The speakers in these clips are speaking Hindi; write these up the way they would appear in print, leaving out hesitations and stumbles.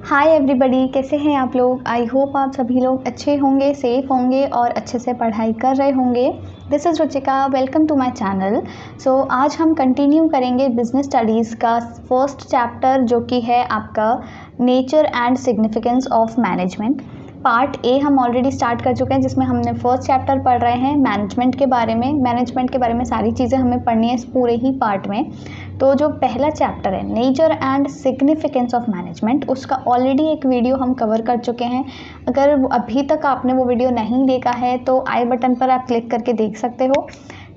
हाय एवरीबॉडी, कैसे हैं आप लोग। आई होप आप सभी लोग अच्छे होंगे, सेफ होंगे और अच्छे से पढ़ाई कर रहे होंगे। This is Ruchika, welcome to my channel. So आज हम कंटिन्यू करेंगे बिजनेस स्टडीज़ का फर्स्ट चैप्टर, जो कि है आपका nature and significance of management. Part A हम ऑलरेडी स्टार्ट कर चुके हैं, जिसमें हमने फर्स्ट चैप्टर पढ़ रहे हैं मैनेजमेंट के बारे में। मैनेजमेंट के बारे में सारी चीज़ें हमें पढ़नी है इस पूरे ही पार्ट में। तो जो पहला चैप्टर है nature and significance of management, उसका ऑलरेडी एक वीडियो हम कवर कर चुके हैं। अगर अभी तक आपने वो वीडियो नहीं देखा है तो आई बटन पर आप क्लिक करके देख सकते हो।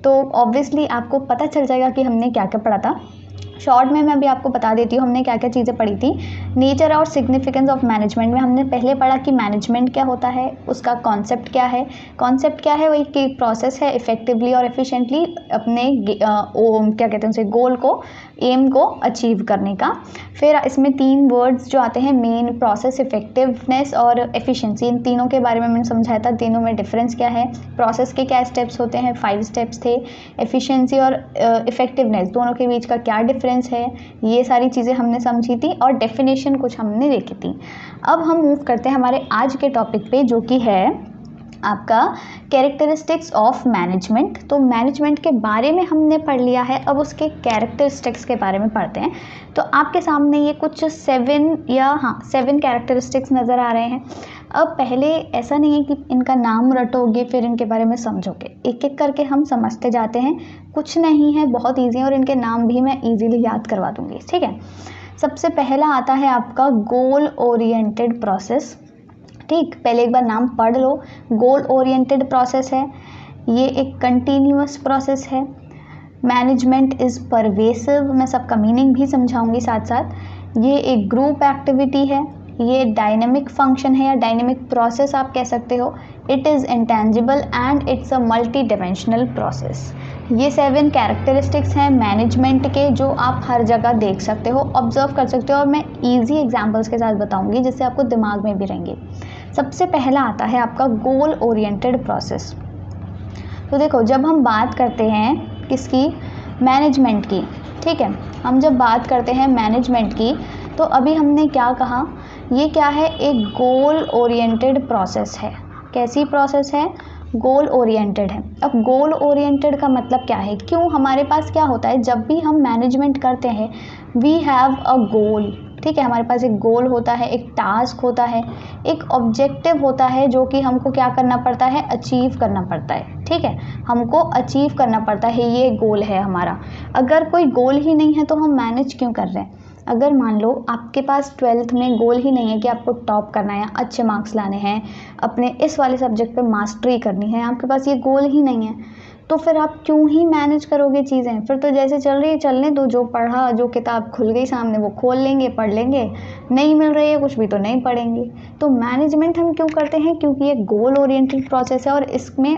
तो ऑब्वियसली आपको पता चल जाएगा कि हमने क्या क्या पढ़ा था। शॉर्ट में मैं अभी आपको बता देती हूँ हमने क्या क्या चीज़ें पढ़ी थी। नेचर और सिग्निफिकेंस ऑफ मैनेजमेंट में हमने पहले पढ़ा कि मैनेजमेंट क्या होता है, उसका कॉन्सेप्ट क्या है। कॉन्सेप्ट क्या है, वही कि प्रोसेस है इफ़ेक्टिवली और एफिशिएंटली अपने क्या कहते हैं उसे गोल को, एम को अचीव करने का। फिर इसमें 3 वर्ड्स जो आते हैं मेन, प्रोसेस, इफेक्टिवनेस और एफिशिएंसी। इन तीनों के बारे में मैंने समझाया था, तीनों में डिफरेंस क्या है, प्रोसेस के क्या स्टेप्स होते हैं, 5 स्टेप्स थे। एफिशिएंसी और इफेक्टिवनेस दोनों के बीच का क्या डिफरेंस है, ये सारी चीज़ें हमने समझी थी और डेफिनेशन कुछ हमने देखी थी। अब हम मूव करते हैं हमारे आज के टॉपिक पे, जो कि है आपका कैरेक्टरिस्टिक्स ऑफ मैनेजमेंट। तो मैनेजमेंट के बारे में हमने पढ़ लिया है, अब उसके कैरेक्टरिस्टिक्स के बारे में पढ़ते हैं। तो आपके सामने ये कुछ 7 कैरेक्टरिस्टिक्स नज़र आ रहे हैं। अब पहले ऐसा नहीं है कि इनका नाम रटोगे फिर इनके बारे में समझोगे, एक एक करके हम समझते जाते हैं। कुछ नहीं है, बहुत ईजी है और इनके नाम भी मैं ईजीली याद करवा दूँगी, ठीक है। सबसे पहला आता है आपका गोल ओरिएंटेड प्रोसेस। ठीक, पहले एक बार नाम पढ़ लो। गोल ओरिएंटेड प्रोसेस है, ये एक कंटिन्यूअस प्रोसेस है। मैनेजमेंट इज़ परवेसिव, मैं सबका मीनिंग भी समझाऊंगी साथ साथ। ये एक ग्रुप एक्टिविटी है, ये डायनेमिक फंक्शन है या डायनेमिक प्रोसेस आप कह सकते हो। It is intangible and it's a multi dimensional process. ये 7 कैरेक्टरिस्टिक्स हैं मैनेजमेंट के, जो आप हर जगह देख सकते हो, ऑब्जर्व कर सकते हो, और मैं ईजी एग्जाम्पल्स के साथ बताऊंगी जिससे आपको दिमाग में भी रहेंगे। सबसे पहला आता है आपका गोल ओरिएंटेड प्रोसेस। तो देखो, जब हम बात करते हैं किसकी, मैनेजमेंट की, ठीक है, हम जब बात करते हैं मैनेजमेंट की, तो अभी हमने क्या कहा, ये क्या है, एक गोल ओरिएंटेड प्रोसेस है। कैसी प्रोसेस है, गोल ओरिएंटेड है। अब गोल ओरिएंटेड का मतलब क्या है, क्यों हमारे पास क्या होता है, जब भी हम मैनेजमेंट करते हैं वी हैव अ गोल, ठीक है। हमारे पास एक गोल होता है, एक टास्क होता है, एक ऑब्जेक्टिव होता है, जो कि हमको क्या करना पड़ता है, अचीव करना पड़ता है, ठीक है। हमको अचीव करना पड़ता है, ये गोल है हमारा। अगर कोई गोल ही नहीं है तो हम मैनेज क्यों कर रहे हैं। अगर मान लो आपके पास 12th में गोल ही नहीं है कि आपको टॉप करना है या अच्छे मार्क्स लाने हैं, अपने इस वाले सब्जेक्ट पे मास्टरी करनी है, आपके पास ये गोल ही नहीं है, तो फिर आप क्यों ही मैनेज करोगे चीज़ें। फिर तो जैसे चल रही है चलने दो, जो पढ़ा, जो किताब खुल गई सामने वो खोल लेंगे, पढ़ लेंगे, नहीं मिल रही है कुछ भी तो नहीं पढ़ेंगे। तो मैनेजमेंट हम क्यों करते हैं, क्योंकि ये गोल ओरिएंटेड प्रोसेस है और इसमें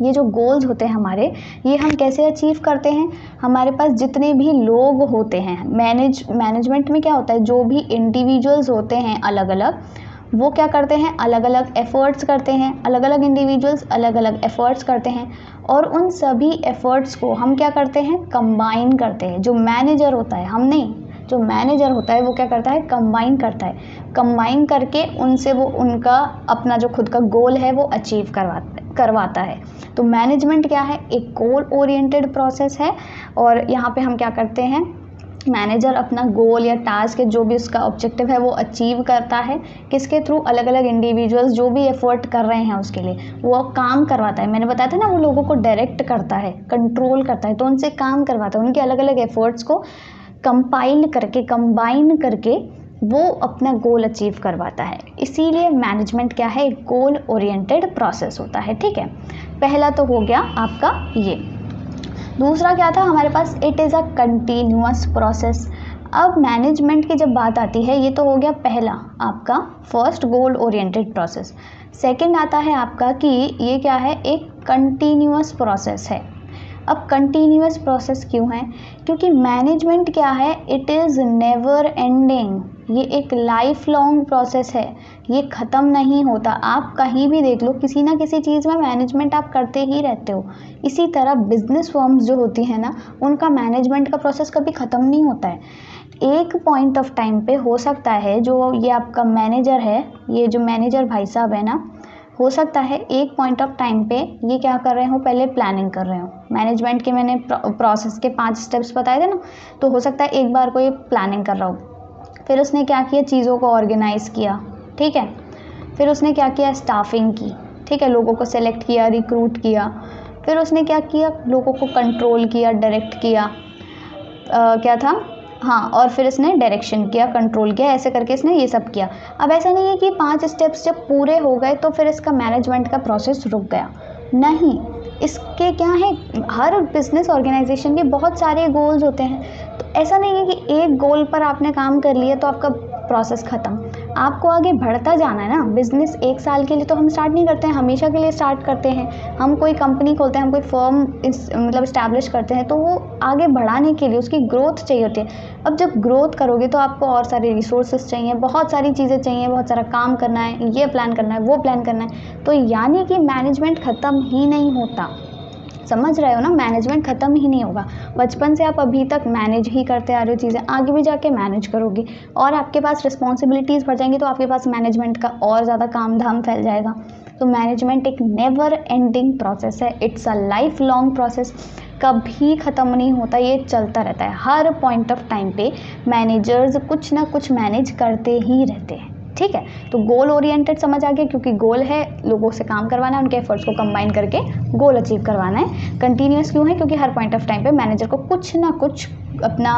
ये जो गोल्स होते हैं हमारे, ये हम कैसे अचीव करते हैं। हमारे पास जितने भी लोग होते हैं, मैनेजमेंट में क्या होता है, जो भी इंडिविजुअल्स होते हैं अलग अलग, वो क्या करते हैं, अलग अलग एफ़र्ट्स करते हैं। अलग अलग इंडिविजुअल्स अलग अलग एफ़र्ट्स करते हैं और उन सभी एफ़र्ट्स को हम क्या करते हैं, कंबाइन करते हैं। जो मैनेजर होता है, हम नहीं, जो मैनेजर होता है वो क्या करता है, कंबाइन करता है। कंबाइन करके उनसे वो उनका अपना जो खुद का गोल है वो अचीव करवाता है। तो मैनेजमेंट क्या है, एक गोल ओरिएंटेड प्रोसेस है। और यहाँ पे हम क्या करते हैं, मैनेजर अपना गोल या टास्क है, जो भी उसका ऑब्जेक्टिव है वो अचीव करता है। किसके थ्रू, अलग अलग इंडिविजुअल्स जो भी एफर्ट कर रहे हैं उसके लिए वो काम करवाता है। मैंने बताया था ना, वो लोगों को डायरेक्ट करता है, कंट्रोल करता है, तो उनसे काम करवाता है। उनके अलग अलग एफर्ट्स को कंपाइल करके, कंबाइन करके वो अपना गोल अचीव करवाता है। इसीलिए मैनेजमेंट क्या है, एक गोल ओरिएंटेड प्रोसेस होता है, ठीक है। पहला तो हो गया आपका ये। दूसरा क्या था हमारे पास, it is a continuous process. अब मैनेजमेंट की जब बात आती है, ये तो हो गया पहला आपका first goal oriented process. Second आता है आपका कि ये क्या है, एक कंटिन्यूअस प्रोसेस है। अब कंटिन्यूअस प्रोसेस क्यों है, क्योंकि मैनेजमेंट क्या है, इट इज़ नेवर एंडिंग। ये एक लाइफ लॉन्ग प्रोसेस है, ये ख़त्म नहीं होता। आप कहीं भी देख लो, किसी ना किसी चीज़ में मैनेजमेंट आप करते ही रहते हो। इसी तरह बिजनेस फर्म्स जो होती हैं ना, उनका मैनेजमेंट का प्रोसेस कभी ख़त्म नहीं होता है। एक पॉइंट ऑफ टाइम पे हो सकता है जो ये आपका मैनेजर है, ये जो मैनेजर भाई साहब है ना, हो सकता है एक पॉइंट ऑफ टाइम पे ये क्या कर रहे हो, पहले प्लानिंग कर रहे हो। मैनेजमेंट के मैंने प्रोसेस के 5 स्टेप्स बताए थे ना, तो हो सकता है एक बार को ये प्लानिंग कर रहा हो, फिर उसने क्या किया, चीज़ों को ऑर्गेनाइज़ किया, ठीक है। फिर उसने क्या किया, स्टाफिंग की, ठीक है, लोगों को सेलेक्ट किया, रिक्रूट किया। फिर उसने क्या किया, लोगों को कंट्रोल किया, डायरेक्ट किया, क्या था, हाँ, और फिर इसने डायरेक्शन किया, कंट्रोल किया, ऐसे करके इसने ये सब किया। अब ऐसा नहीं है कि 5 स्टेप्स जब पूरे हो गए तो फिर इसका मैनेजमेंट का प्रोसेस रुक गया, नहीं। इसके क्या है, हर बिजनेस ऑर्गेनाइजेशन के बहुत सारे गोल्स होते हैं, तो ऐसा नहीं है कि एक गोल पर आपने काम कर लिया तो आपका प्रोसेस ख़त्म। आपको आगे बढ़ता जाना है ना। बिज़नेस 1 साल के लिए तो हम स्टार्ट नहीं करते हैं, हमेशा के लिए स्टार्ट करते हैं। हम कोई कंपनी खोलते हैं, हम कोई फर्म मतलब इस्टेब्लिश करते हैं, तो वो आगे बढ़ाने के लिए उसकी ग्रोथ चाहिए होती है। अब जब ग्रोथ करोगे तो आपको और सारे रिसोर्सेज चाहिए, बहुत सारी चीज़ें चाहिए, बहुत सारा काम करना है, ये प्लान करना है, वो प्लान करना है। तो यानी कि मैनेजमेंट ख़त्म ही नहीं होता, समझ रहे हो ना, मैनेजमेंट ख़त्म ही नहीं होगा। बचपन से आप अभी तक मैनेज ही करते आ रहे हो चीज़ें, आगे भी जाके मैनेज करोगे और आपके पास रिस्पॉन्सिबिलिटीज़ बढ़ जाएंगी, तो आपके पास मैनेजमेंट का और ज़्यादा काम धाम फैल जाएगा। तो मैनेजमेंट एक नेवर एंडिंग प्रोसेस है, it's a life long process, कभी ख़त्म नहीं होता, ये चलता रहता है। हर पॉइंट ऑफ टाइम पे मैनेजर्स कुछ ना कुछ मैनेज करते ही रहते हैं, ठीक है। तो गोल ओरिएंटेड समझ आ गया, क्योंकि गोल है लोगों से काम करवाना है, उनके एफर्ट्स को कंबाइन करके गोल अचीव करवाना है। कंटिन्यूस क्यों है, क्योंकि हर पॉइंट ऑफ टाइम पे मैनेजर को कुछ ना कुछ अपना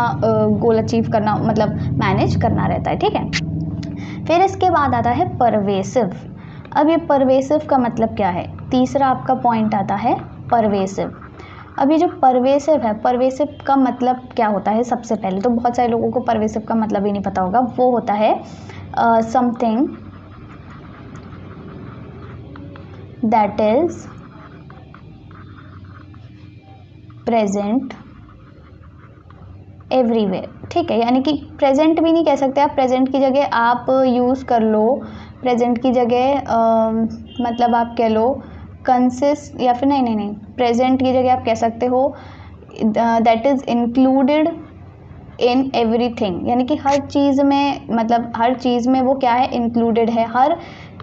गोल अचीव करना, मतलब मैनेज करना रहता है, ठीक है। फिर इसके बाद आता है परवेसिव। अब ये परवेसिव का मतलब क्या है, तीसरा आपका पॉइंट आता है परवेसिव। अब ये जो परवेसिव है, परवेसिव का मतलब क्या होता है, सबसे पहले तो बहुत सारे लोगों को परवेसिव का मतलब ही नहीं पता होगा। वो होता है something that is present everywhere, ठीक है। यानी कि प्रेजेंट भी नहीं कह सकते आप, प्रेजेंट की जगह आप यूज़ कर लो, प्रेजेंट की जगह मतलब आप कह लो कंसिस्ट, या फिर नहीं, प्रेजेंट की जगह आप कह सकते हो that is included in everything, यानी कि हर चीज़ में, मतलब हर चीज़ में वो क्या है, इंक्लूडेड है, हर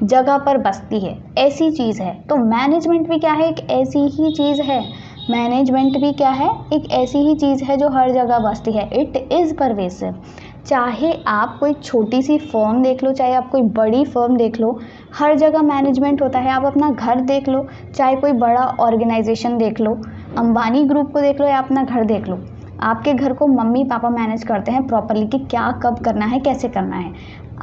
जगह पर बसती है, ऐसी चीज़ है। तो मैनेजमेंट भी क्या है, एक ऐसी ही चीज़ है। मैनेजमेंट भी क्या है, एक ऐसी ही चीज़ है जो हर जगह बसती है। It is pervasive. चाहे आप कोई छोटी सी फर्म देख लो, चाहे आप कोई बड़ी फर्म देख लो, हर जगह मैनेजमेंट होता है। आप अपना घर देख लो, चाहे कोई बड़ा ऑर्गेनाइजेशन देख लो, अंबानी ग्रुप को देख लो या अपना घर देख लो, आपके घर को मम्मी पापा मैनेज करते हैं प्रॉपरली कि क्या कब करना है, कैसे करना है।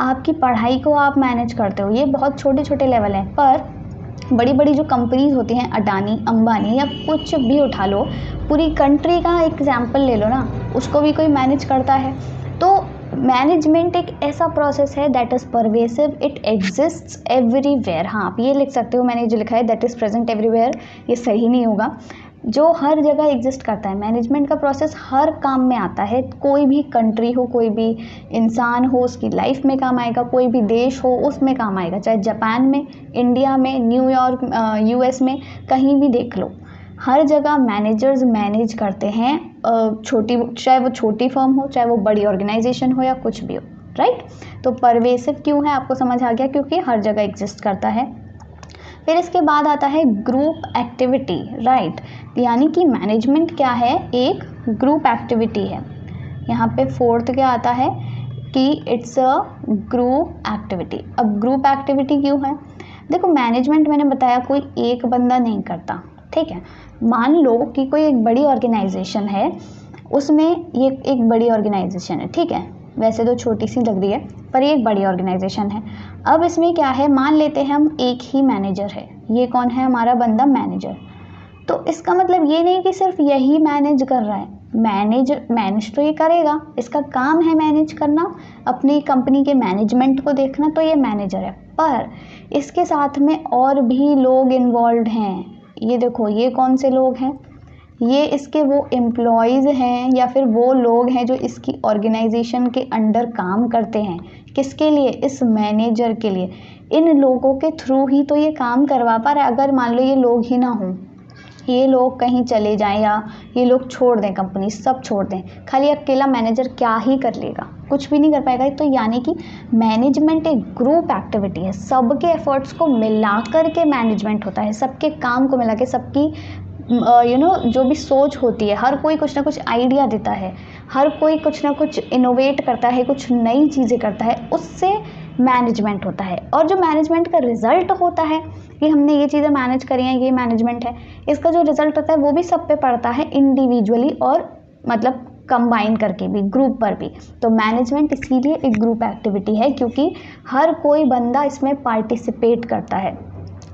आपकी पढ़ाई को आप मैनेज करते हो, ये बहुत छोटे छोटे लेवल हैं। पर बड़ी बड़ी जो कंपनीज होती हैं, अडानी, अंबानी या कुछ भी उठा लो, पूरी कंट्री का एग्जाम्पल ले लो ना, उसको भी कोई मैनेज करता है। तो मैनेजमेंट एक ऐसा प्रोसेस है that is pervasive, it exists everywhere. हाँ, आप ये लिख सकते हो, मैंने जो लिखा है दैट इज़ प्रेजेंट एवरीवेयर, ये सही नहीं होगा, जो हर जगह एग्जिस्ट करता है। मैनेजमेंट का प्रोसेस हर काम में आता है, कोई भी कंट्री हो, कोई भी इंसान हो, उसकी लाइफ में काम आएगा, कोई भी देश हो उसमें काम आएगा, चाहे जापान में, इंडिया में, न्यूयॉर्क, यूएस में, कहीं भी देख लो, हर जगह मैनेजर्स मैनेज करते हैं। चाहे वो छोटी फर्म हो, चाहे वो बड़ी ऑर्गेनाइजेशन हो या कुछ भी हो, राइट। तो परवेसिव क्यों है, आपको समझ आ गया, क्योंकि हर जगह एग्जिस्ट करता है। फिर इसके बाद आता है ग्रुप एक्टिविटी, राइट। यानी कि मैनेजमेंट क्या है, एक ग्रुप एक्टिविटी है। यहाँ पे फोर्थ क्या आता है कि इट्स अ ग्रुप एक्टिविटी। अब ग्रुप एक्टिविटी क्यों है, देखो मैनेजमेंट मैंने बताया कोई एक बंदा नहीं करता, ठीक है। मान लो कि कोई एक बड़ी ऑर्गेनाइजेशन है, उसमें ये एक बड़ी ऑर्गेनाइजेशन है, ठीक है, वैसे तो छोटी सी लग रही है पर ये एक बड़ी ऑर्गेनाइजेशन है। अब इसमें क्या है, मान लेते हैं हम एक ही मैनेजर है, ये कौन है, हमारा बंदा मैनेजर। तो इसका मतलब ये नहीं कि सिर्फ यही मैनेज कर रहा है, मैनेज तो ये करेगा, इसका काम है मैनेज करना, अपनी कंपनी के मैनेजमेंट को देखना, तो ये मैनेजर है। पर इसके साथ में और भी लोग इन्वॉल्व हैं। ये देखो, ये कौन से लोग हैं, ये इसके वो एम्प्लॉयज़ हैं या फिर वो लोग हैं जो इसकी ऑर्गेनाइजेशन के अंडर काम करते हैं। किसके लिए, इस मैनेजर के लिए। इन लोगों के थ्रू ही तो ये काम करवा पा रहा है। अगर मान लो ये लोग ही ना हों, ये लोग कहीं चले जाएं या ये लोग छोड़ दें, कंपनी सब छोड़ दें, खाली अकेला मैनेजर क्या ही कर लेगा, कुछ भी नहीं कर पाएगा। तो यानी कि मैनेजमेंट एक ग्रुप एक्टिविटी है, सबके एफर्ट्स को मिलाकर के मैनेजमेंट होता है, सबके काम को मिला के, सबकी जो भी सोच होती है, हर कोई कुछ ना कुछ आइडिया देता है, हर कोई कुछ ना कुछ इनोवेट करता है, कुछ नई चीज़ें करता है, उससे मैनेजमेंट होता है। और जो मैनेजमेंट का रिजल्ट होता है कि हमने ये चीज़ें मैनेज करी हैं, ये मैनेजमेंट है, इसका जो रिजल्ट होता है वो भी सब पे पड़ता है, इंडिविजुअली और मतलब कंबाइन करके भी, ग्रुप पर भी। तो मैनेजमेंट इसीलिए एक ग्रुप एक्टिविटी है क्योंकि हर कोई बंदा इसमें पार्टिसिपेट करता है,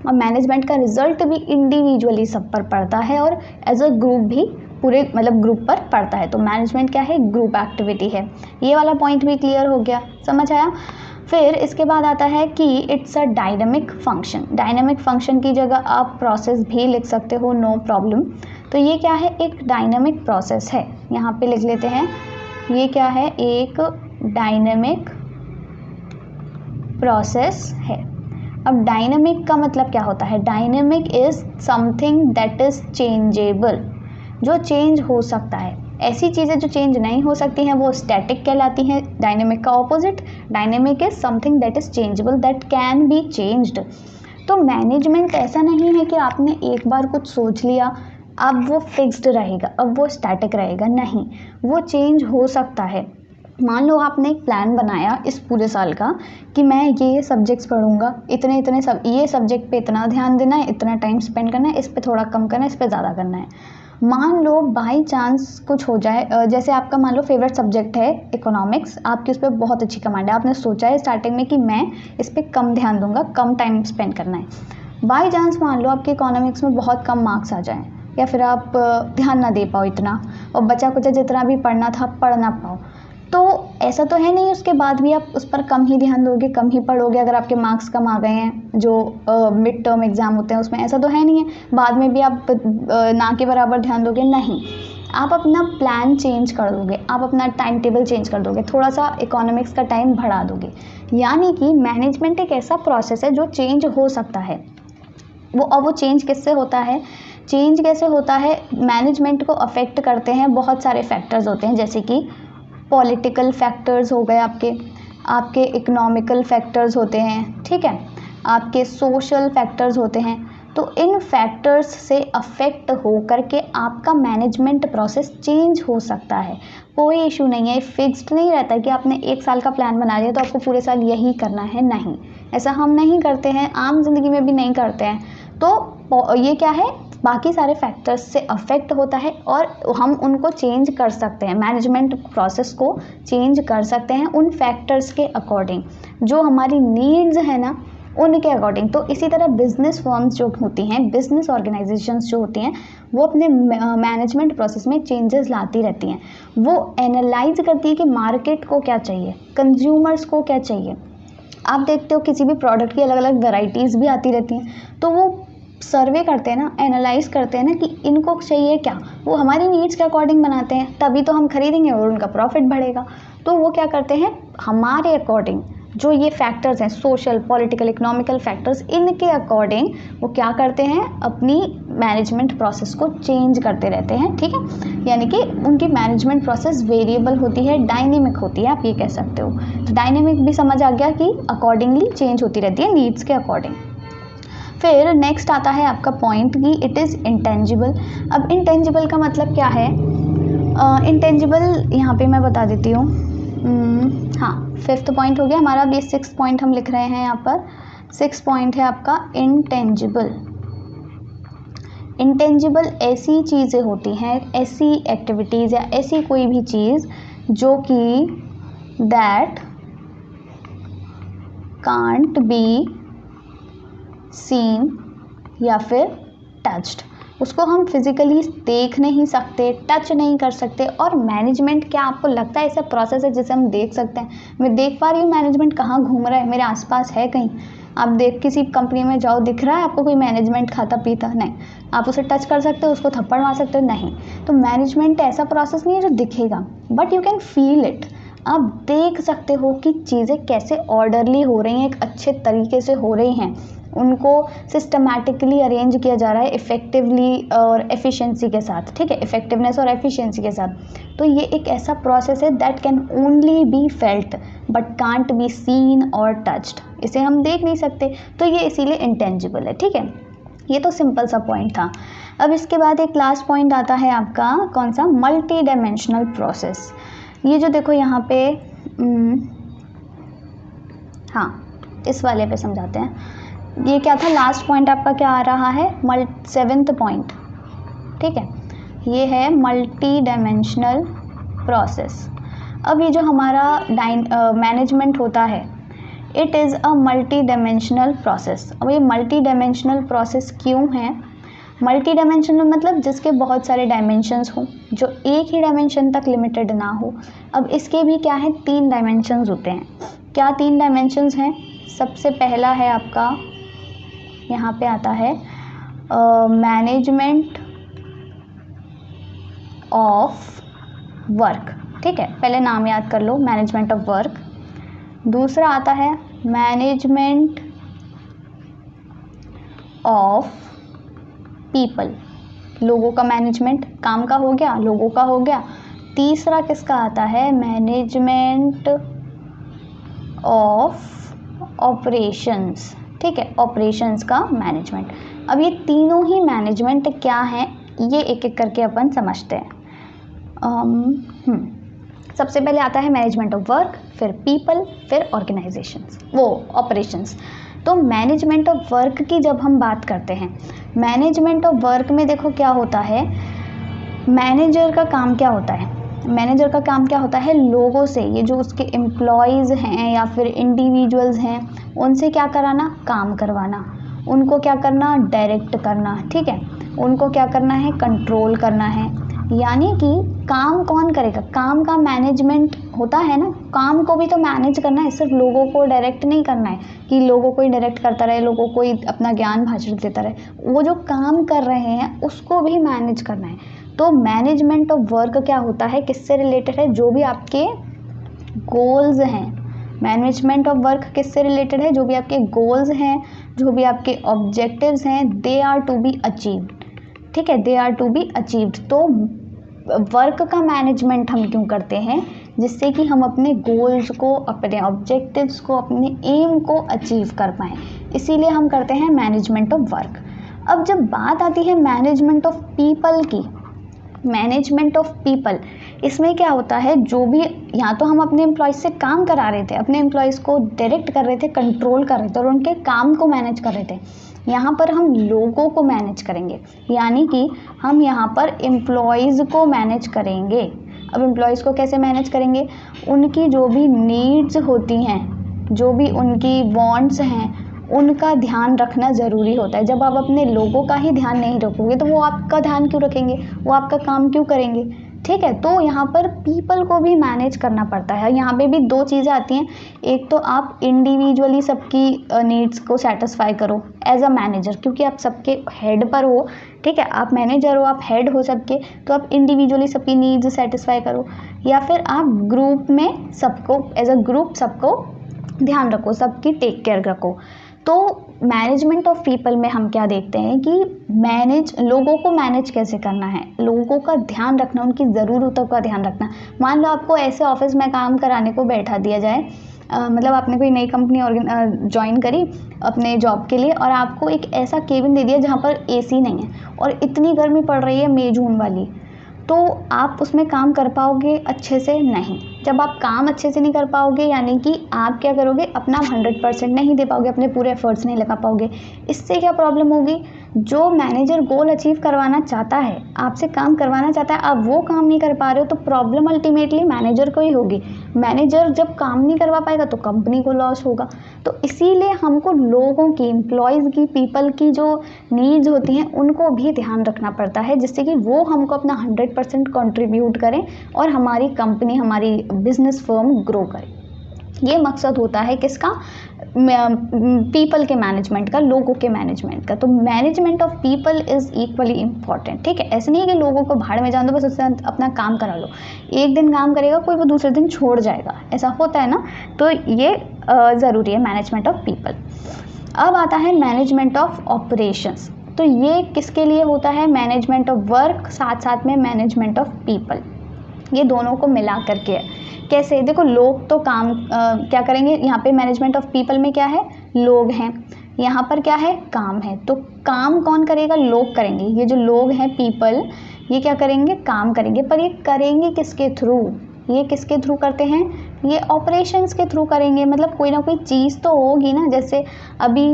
और मैनेजमेंट का रिजल्ट भी इंडिविजुअली सब पर पड़ता है और एज अ ग्रुप भी पूरे मतलब ग्रुप पर पड़ता है। तो मैनेजमेंट क्या है, ग्रुप एक्टिविटी है। ये वाला पॉइंट भी क्लियर हो गया, समझ आया। फिर इसके बाद आता है कि it's a dynamic function. Dynamic function की जगह आप प्रोसेस भी लिख सकते हो, नो प्रॉब्लम। तो ये क्या है, एक डायनामिक प्रोसेस है, यहाँ पे लिख लेते हैं। ये क्या है, एक डायनामिक प्रोसेस है। अब डायनामिक का मतलब क्या होता है, dynamic is something that is changeable, जो चेंज हो सकता है। ऐसी चीज़ें जो चेंज नहीं हो सकती हैं वो स्टैटिक कहलाती हैं। डायनेमिक का opposite, dynamic is something that is changeable, that can be changed. तो मैनेजमेंट ऐसा नहीं है कि आपने एक बार कुछ सोच लिया अब वो फिक्स्ड रहेगा, अब वो स्टैटिक रहेगा, नहीं, वो चेंज हो सकता है। मान लो आपने एक प्लान बनाया इस पूरे साल का कि मैं ये सब्जेक्ट्स पढ़ूंगा, इतने इतने ये सब्जेक्ट पे इतना ध्यान देना है, इतना टाइम स्पेंड करना है, इस पे थोड़ा कम करना है, इस पे ज़्यादा करना है। मान लो बाई चांस कुछ हो जाए, जैसे आपका मान लो फेवरेट सब्जेक्ट है इकोनॉमिक्स, आपकी उस पर बहुत अच्छी कमांड है, आपने सोचा है स्टार्टिंग में कि मैं इस पर कम ध्यान दूंगा, कम टाइम स्पेंड करना है। बाई चांस मान लो आपके इकोनॉमिक्स में बहुत कम मार्क्स आ जाएँ, या फिर आप ध्यान ना दे पाओ इतना, और बचा कुचा जितना भी पढ़ना था पढ़ ना पाओ, तो ऐसा तो है नहीं उसके बाद भी आप उस पर कम ही ध्यान दोगे, कम ही पढ़ोगे अगर आपके मार्क्स कम आ गए हैं जो मिड टर्म एग्ज़ाम होते हैं उसमें, ऐसा तो है नहीं है बाद में भी आप ना के बराबर ध्यान दोगे, नहीं। आप अपना प्लान चेंज कर दोगे, आप अपना टाइम टेबल चेंज कर दोगे, थोड़ा सा इकोनॉमिक्स का टाइम बढ़ा दोगे। यानी कि मैनेजमेंट एक ऐसा प्रोसेस है जो चेंज हो सकता है। वो चेंज किससे होता है, चेंज कैसे होता है, मैनेजमेंट को अफेक्ट करते हैं बहुत सारे फैक्टर्स होते हैं, जैसे कि पॉलिटिकल फैक्टर्स हो गए, आपके इकोनॉमिकल फैक्टर्स होते हैं, ठीक है, आपके सोशल फैक्टर्स होते हैं। तो इन फैक्टर्स से अफेक्ट हो करके आपका मैनेजमेंट प्रोसेस चेंज हो सकता है, कोई इशू नहीं है। फिक्स्ड नहीं रहता कि आपने एक साल का प्लान बना लिया तो आपको पूरे साल यही करना है, नहीं, ऐसा हम नहीं करते हैं, आम जिंदगी में भी नहीं करते हैं। तो ये क्या है, बाकी सारे फैक्टर्स से अफेक्ट होता है और हम उनको चेंज कर सकते हैं, मैनेजमेंट प्रोसेस को चेंज कर सकते हैं उन फैक्टर्स के अकॉर्डिंग, जो हमारी नीड्स है ना उनके अकॉर्डिंग। तो इसी तरह बिजनेस फर्म्स जो होती हैं, बिजनेस ऑर्गेनाइजेशंस जो होती हैं, वो अपने मैनेजमेंट प्रोसेस में चेंजेस लाती रहती हैं। वो एनालाइज करती है कि मार्केट को क्या चाहिए, कंज्यूमर्स को क्या चाहिए। आप देखते हो किसी भी प्रोडक्ट की अलग अलग वेराइटीज़ भी आती रहती हैं, तो वो सर्वे करते हैं ना, एनालाइज करते हैं ना कि इनको चाहिए क्या, वो हमारी नीड्स के अकॉर्डिंग बनाते हैं, तभी तो हम खरीदेंगे और उनका प्रॉफिट बढ़ेगा। तो वो क्या करते हैं, हमारे अकॉर्डिंग जो ये फैक्टर्स हैं, सोशल, पॉलिटिकल, इकोनॉमिकल फैक्टर्स, इनके अकॉर्डिंग वो क्या करते हैं, अपनी मैनेजमेंट प्रोसेस को चेंज करते रहते हैं, ठीक है। यानी कि उनकी मैनेजमेंट प्रोसेस वेरिएबल होती है, डायनेमिक होती है, आप ये कह सकते हो। तो डायनेमिक भी समझ आ गया कि अकॉर्डिंगली चेंज होती रहती है नीड्स के अकॉर्डिंग। फिर नेक्स्ट आता है आपका पॉइंट कि इट इज़ इंटेंजिबल। अब इंटेंजिबल का मतलब क्या है, इंटेंजिबल यहाँ पे मैं बता देती हूँ। हाँ, 5th पॉइंट हो गया हमारा, अभी 6th पॉइंट हम लिख रहे हैं यहाँ पर। 6th पॉइंट है आपका इंटेंजिबल। इंटेंजिबल ऐसी चीज़ें होती हैं, ऐसी एक्टिविटीज़ या ऐसी कोई भी चीज़ जो कि दैट कांट बी सीन या फिर टच्ड, उसको हम फिजिकली देख नहीं सकते, टच नहीं कर सकते। और मैनेजमेंट क्या आपको लगता है ऐसा प्रोसेस है जिसे हम देख सकते हैं, मैं देख पा रही हूँ मैनेजमेंट कहाँ घूम रहा है, मेरे आसपास है कहीं, आप देख किसी कंपनी में जाओ, दिख रहा है आपको कोई मैनेजमेंट खाता पीता, नहीं। आप उसे टच कर सकते हो, उसको थप्पड़ मार सकते हो, नहीं। तो मैनेजमेंट ऐसा प्रोसेस नहीं है जो दिखेगा, but you can feel it. आप देख सकते हो कि चीज़ें कैसे ऑर्डरली हो रही हैं, एक अच्छे तरीके से हो रही हैं, उनको सिस्टमैटिकली अरेंज किया जा रहा है इफ़ेक्टिवली और एफिशिएंसी के साथ, ठीक है, इफ़ेक्टिवनेस और एफिशिएंसी के साथ। तो ये एक ऐसा प्रोसेस है that can only be felt but can't be seen और टच्ड, इसे हम देख नहीं सकते, तो ये इसीलिए इंटेंजिबल है, ठीक है। ये तो सिंपल सा पॉइंट था। अब इसके बाद एक लास्ट पॉइंट आता है आपका कौन सा, मल्टी डायमेंशनल प्रोसेस। ये जो देखो यहाँ पे हाँ इस वाले पे समझाते हैं। ये क्या था, लास्ट पॉइंट आपका क्या आ रहा है, 7th पॉइंट, ठीक है, ये है मल्टी डायमेंशनल प्रोसेस। अब ये जो हमारा मैनेजमेंट होता है, it is a multi dimensional process. अब ये मल्टी डायमेंशनल प्रोसेस क्यों है, मल्टी डायमेंशनल मतलब जिसके बहुत सारे डायमेंशंस हों, जो एक ही डायमेंशन तक लिमिटेड ना हो। अब इसके भी क्या है, 3 डायमेंशंस होते हैं। क्या 3 डायमेंशंस हैं, सबसे पहला है आपका यहाँ पे आता है मैनेजमेंट ऑफ वर्क, ठीक है, पहले नाम याद कर लो, मैनेजमेंट ऑफ वर्क। दूसरा आता है मैनेजमेंट ऑफ पीपल, लोगों का मैनेजमेंट, काम का हो गया, लोगों का हो गया। तीसरा किसका आता है, मैनेजमेंट ऑफ ऑपरेशंस, ठीक है, ऑपरेशंस का मैनेजमेंट। अब ये तीनों ही मैनेजमेंट क्या हैं, ये एक एक करके अपन समझते हैं। सबसे पहले आता है मैनेजमेंट ऑफ वर्क, फिर पीपल, फिर ऑर्गेनाइजेशंस, वो ऑपरेशंस। तो मैनेजमेंट ऑफ वर्क की जब हम बात करते हैं, मैनेजमेंट ऑफ वर्क में देखो क्या होता है, मैनेजर का काम क्या होता है, मैनेजर का काम क्या होता है, लोगों से, ये जो उसके एम्प्लॉयज़ हैं या फिर इंडिविजुअल्स हैं, उनसे क्या कराना, काम करवाना, उनको क्या करना, डायरेक्ट करना, ठीक है, उनको क्या करना है, कंट्रोल करना है। यानी कि काम कौन करेगा, काम का मैनेजमेंट होता है ना, काम को भी तो मैनेज करना है, सिर्फ लोगों को डायरेक्ट नहीं करना है कि लोगों को ही डायरेक्ट करता रहे, लोगों को ही अपना ज्ञान भाषण देता रहे, वो जो काम कर रहे हैं उसको भी मैनेज करना है। तो मैनेजमेंट ऑफ वर्क क्या होता है, किससे रिलेटेड है, जो भी आपके गोल्स हैं, मैनेजमेंट ऑफ वर्क किससे रिलेटेड है, जो भी आपके गोल्स हैं, जो भी आपके ऑब्जेक्टिव्स हैं, they are to be achieved, ठीक है, they are to be achieved. तो वर्क का मैनेजमेंट हम क्यों करते हैं, जिससे कि हम अपने गोल्स को, अपने ऑब्जेक्टिव्स को, अपने एम को अचीव कर पाएँ, इसीलिए हम करते हैं मैनेजमेंट ऑफ वर्क। अब जब बात आती है मैनेजमेंट ऑफ पीपल की, मैनेजमेंट ऑफ पीपल, इसमें क्या होता है, जो भी यहाँ तो हम अपने एम्प्लॉयज़ से काम करा रहे थे, अपने एम्प्लॉयज़ को डायरेक्ट कर रहे थे, कंट्रोल कर रहे थे और उनके काम को मैनेज कर रहे थे, यहाँ पर हम लोगों को मैनेज करेंगे, यानी कि हम यहाँ पर एम्प्लॉयज़ को मैनेज करेंगे। अब एम्प्लॉयज़ को कैसे मैनेज करेंगे, उनकी जो भी नीड्स होती हैं, जो भी उनकी वांट्स हैं, उनका ध्यान रखना ज़रूरी होता है। जब आप अपने लोगों का ही ध्यान नहीं रखोगे तो वो आपका ध्यान क्यों रखेंगे, वो आपका काम क्यों करेंगे, ठीक है। तो यहाँ पर पीपल को भी मैनेज करना पड़ता है। यहाँ पे भी 2 चीज़ें आती हैं, एक तो आप इंडिविजुअली सबकी नीड्स को सेटिस्फाई करो एज अ मैनेजर, क्योंकि आप सबके हेड पर हो, ठीक है, आप मैनेजर हो, आप हेड हो सबके, तो आप इंडिविजुअली सबकी नीड्स सेटिस्फाई करो, या फिर आप ग्रुप में सबको एज अ ग्रुप सबको ध्यान रखो, सबकी टेक केयर रखो। तो मैनेजमेंट ऑफ पीपल में हम क्या देखते हैं कि लोगों को मैनेज कैसे करना है, लोगों का ध्यान रखना, उनकी ज़रूरतों का ध्यान रखना। मान लो आपको ऐसे ऑफिस में काम कराने को बैठा दिया जाए, मतलब आपने कोई नई कंपनी ज्वाइन करी अपने जॉब के लिए और आपको एक ऐसा केबिन दे दिया जहाँ पर एसी नहीं है और इतनी गर्मी पड़ रही है मई जून वाली, तो आप उसमें काम कर पाओगे अच्छे से? नहीं। जब आप काम अच्छे से नहीं कर पाओगे यानी कि आप क्या करोगे, अपना 100% नहीं दे पाओगे, अपने पूरे एफर्ट्स नहीं लगा पाओगे। इससे क्या प्रॉब्लम होगी, जो मैनेजर गोल अचीव करवाना चाहता है, आपसे काम करवाना चाहता है, आप वो काम नहीं कर पा रहे हो, तो प्रॉब्लम अल्टीमेटली मैनेजर को ही होगी। मैनेजर जब काम नहीं करवा पाएगा तो कंपनी को लॉस होगा। तो इसीलिए हमको लोगों की, एम्प्लॉयज़ की, पीपल की जो नीड्स होती हैं उनको भी ध्यान रखना पड़ता है, जिससे कि वो हमको अपना 100% कंट्रीब्यूट करें और हमारी कंपनी, हमारी बिजनेस फर्म ग्रो करे। ये मकसद होता है किसका, पीपल के मैनेजमेंट का, लोगों के मैनेजमेंट का। तो management of people is equally important, ठीक है। ऐसे नहीं है कि लोगों को भाड़ में जान दो, बस उससे अपना काम करा लो। एक दिन काम करेगा कोई, वो दूसरे दिन छोड़ जाएगा, ऐसा होता है ना। तो ये ज़रूरी है मैनेजमेंट ऑफ पीपल। अब आता है मैनेजमेंट ऑफ ऑपरेशंस। तो ये किसके लिए होता है? मैनेजमेंट ऑफ वर्क, साथ साथ में मैनेजमेंट ऑफ पीपल, ये दोनों को मिला करके है। कैसे? देखो, लोग तो काम क्या करेंगे, यहाँ पे मैनेजमेंट ऑफ पीपल में क्या है? लोग हैं। यहाँ पर क्या है? काम है। तो काम कौन करेगा? लोग करेंगे। ये जो लोग हैं, पीपल, ये क्या करेंगे? काम करेंगे। पर ये करेंगे किसके थ्रू? ये किसके थ्रू करते हैं? ये ऑपरेशंस के थ्रू करेंगे। मतलब कोई ना कोई चीज़ तो होगी ना। जैसे अभी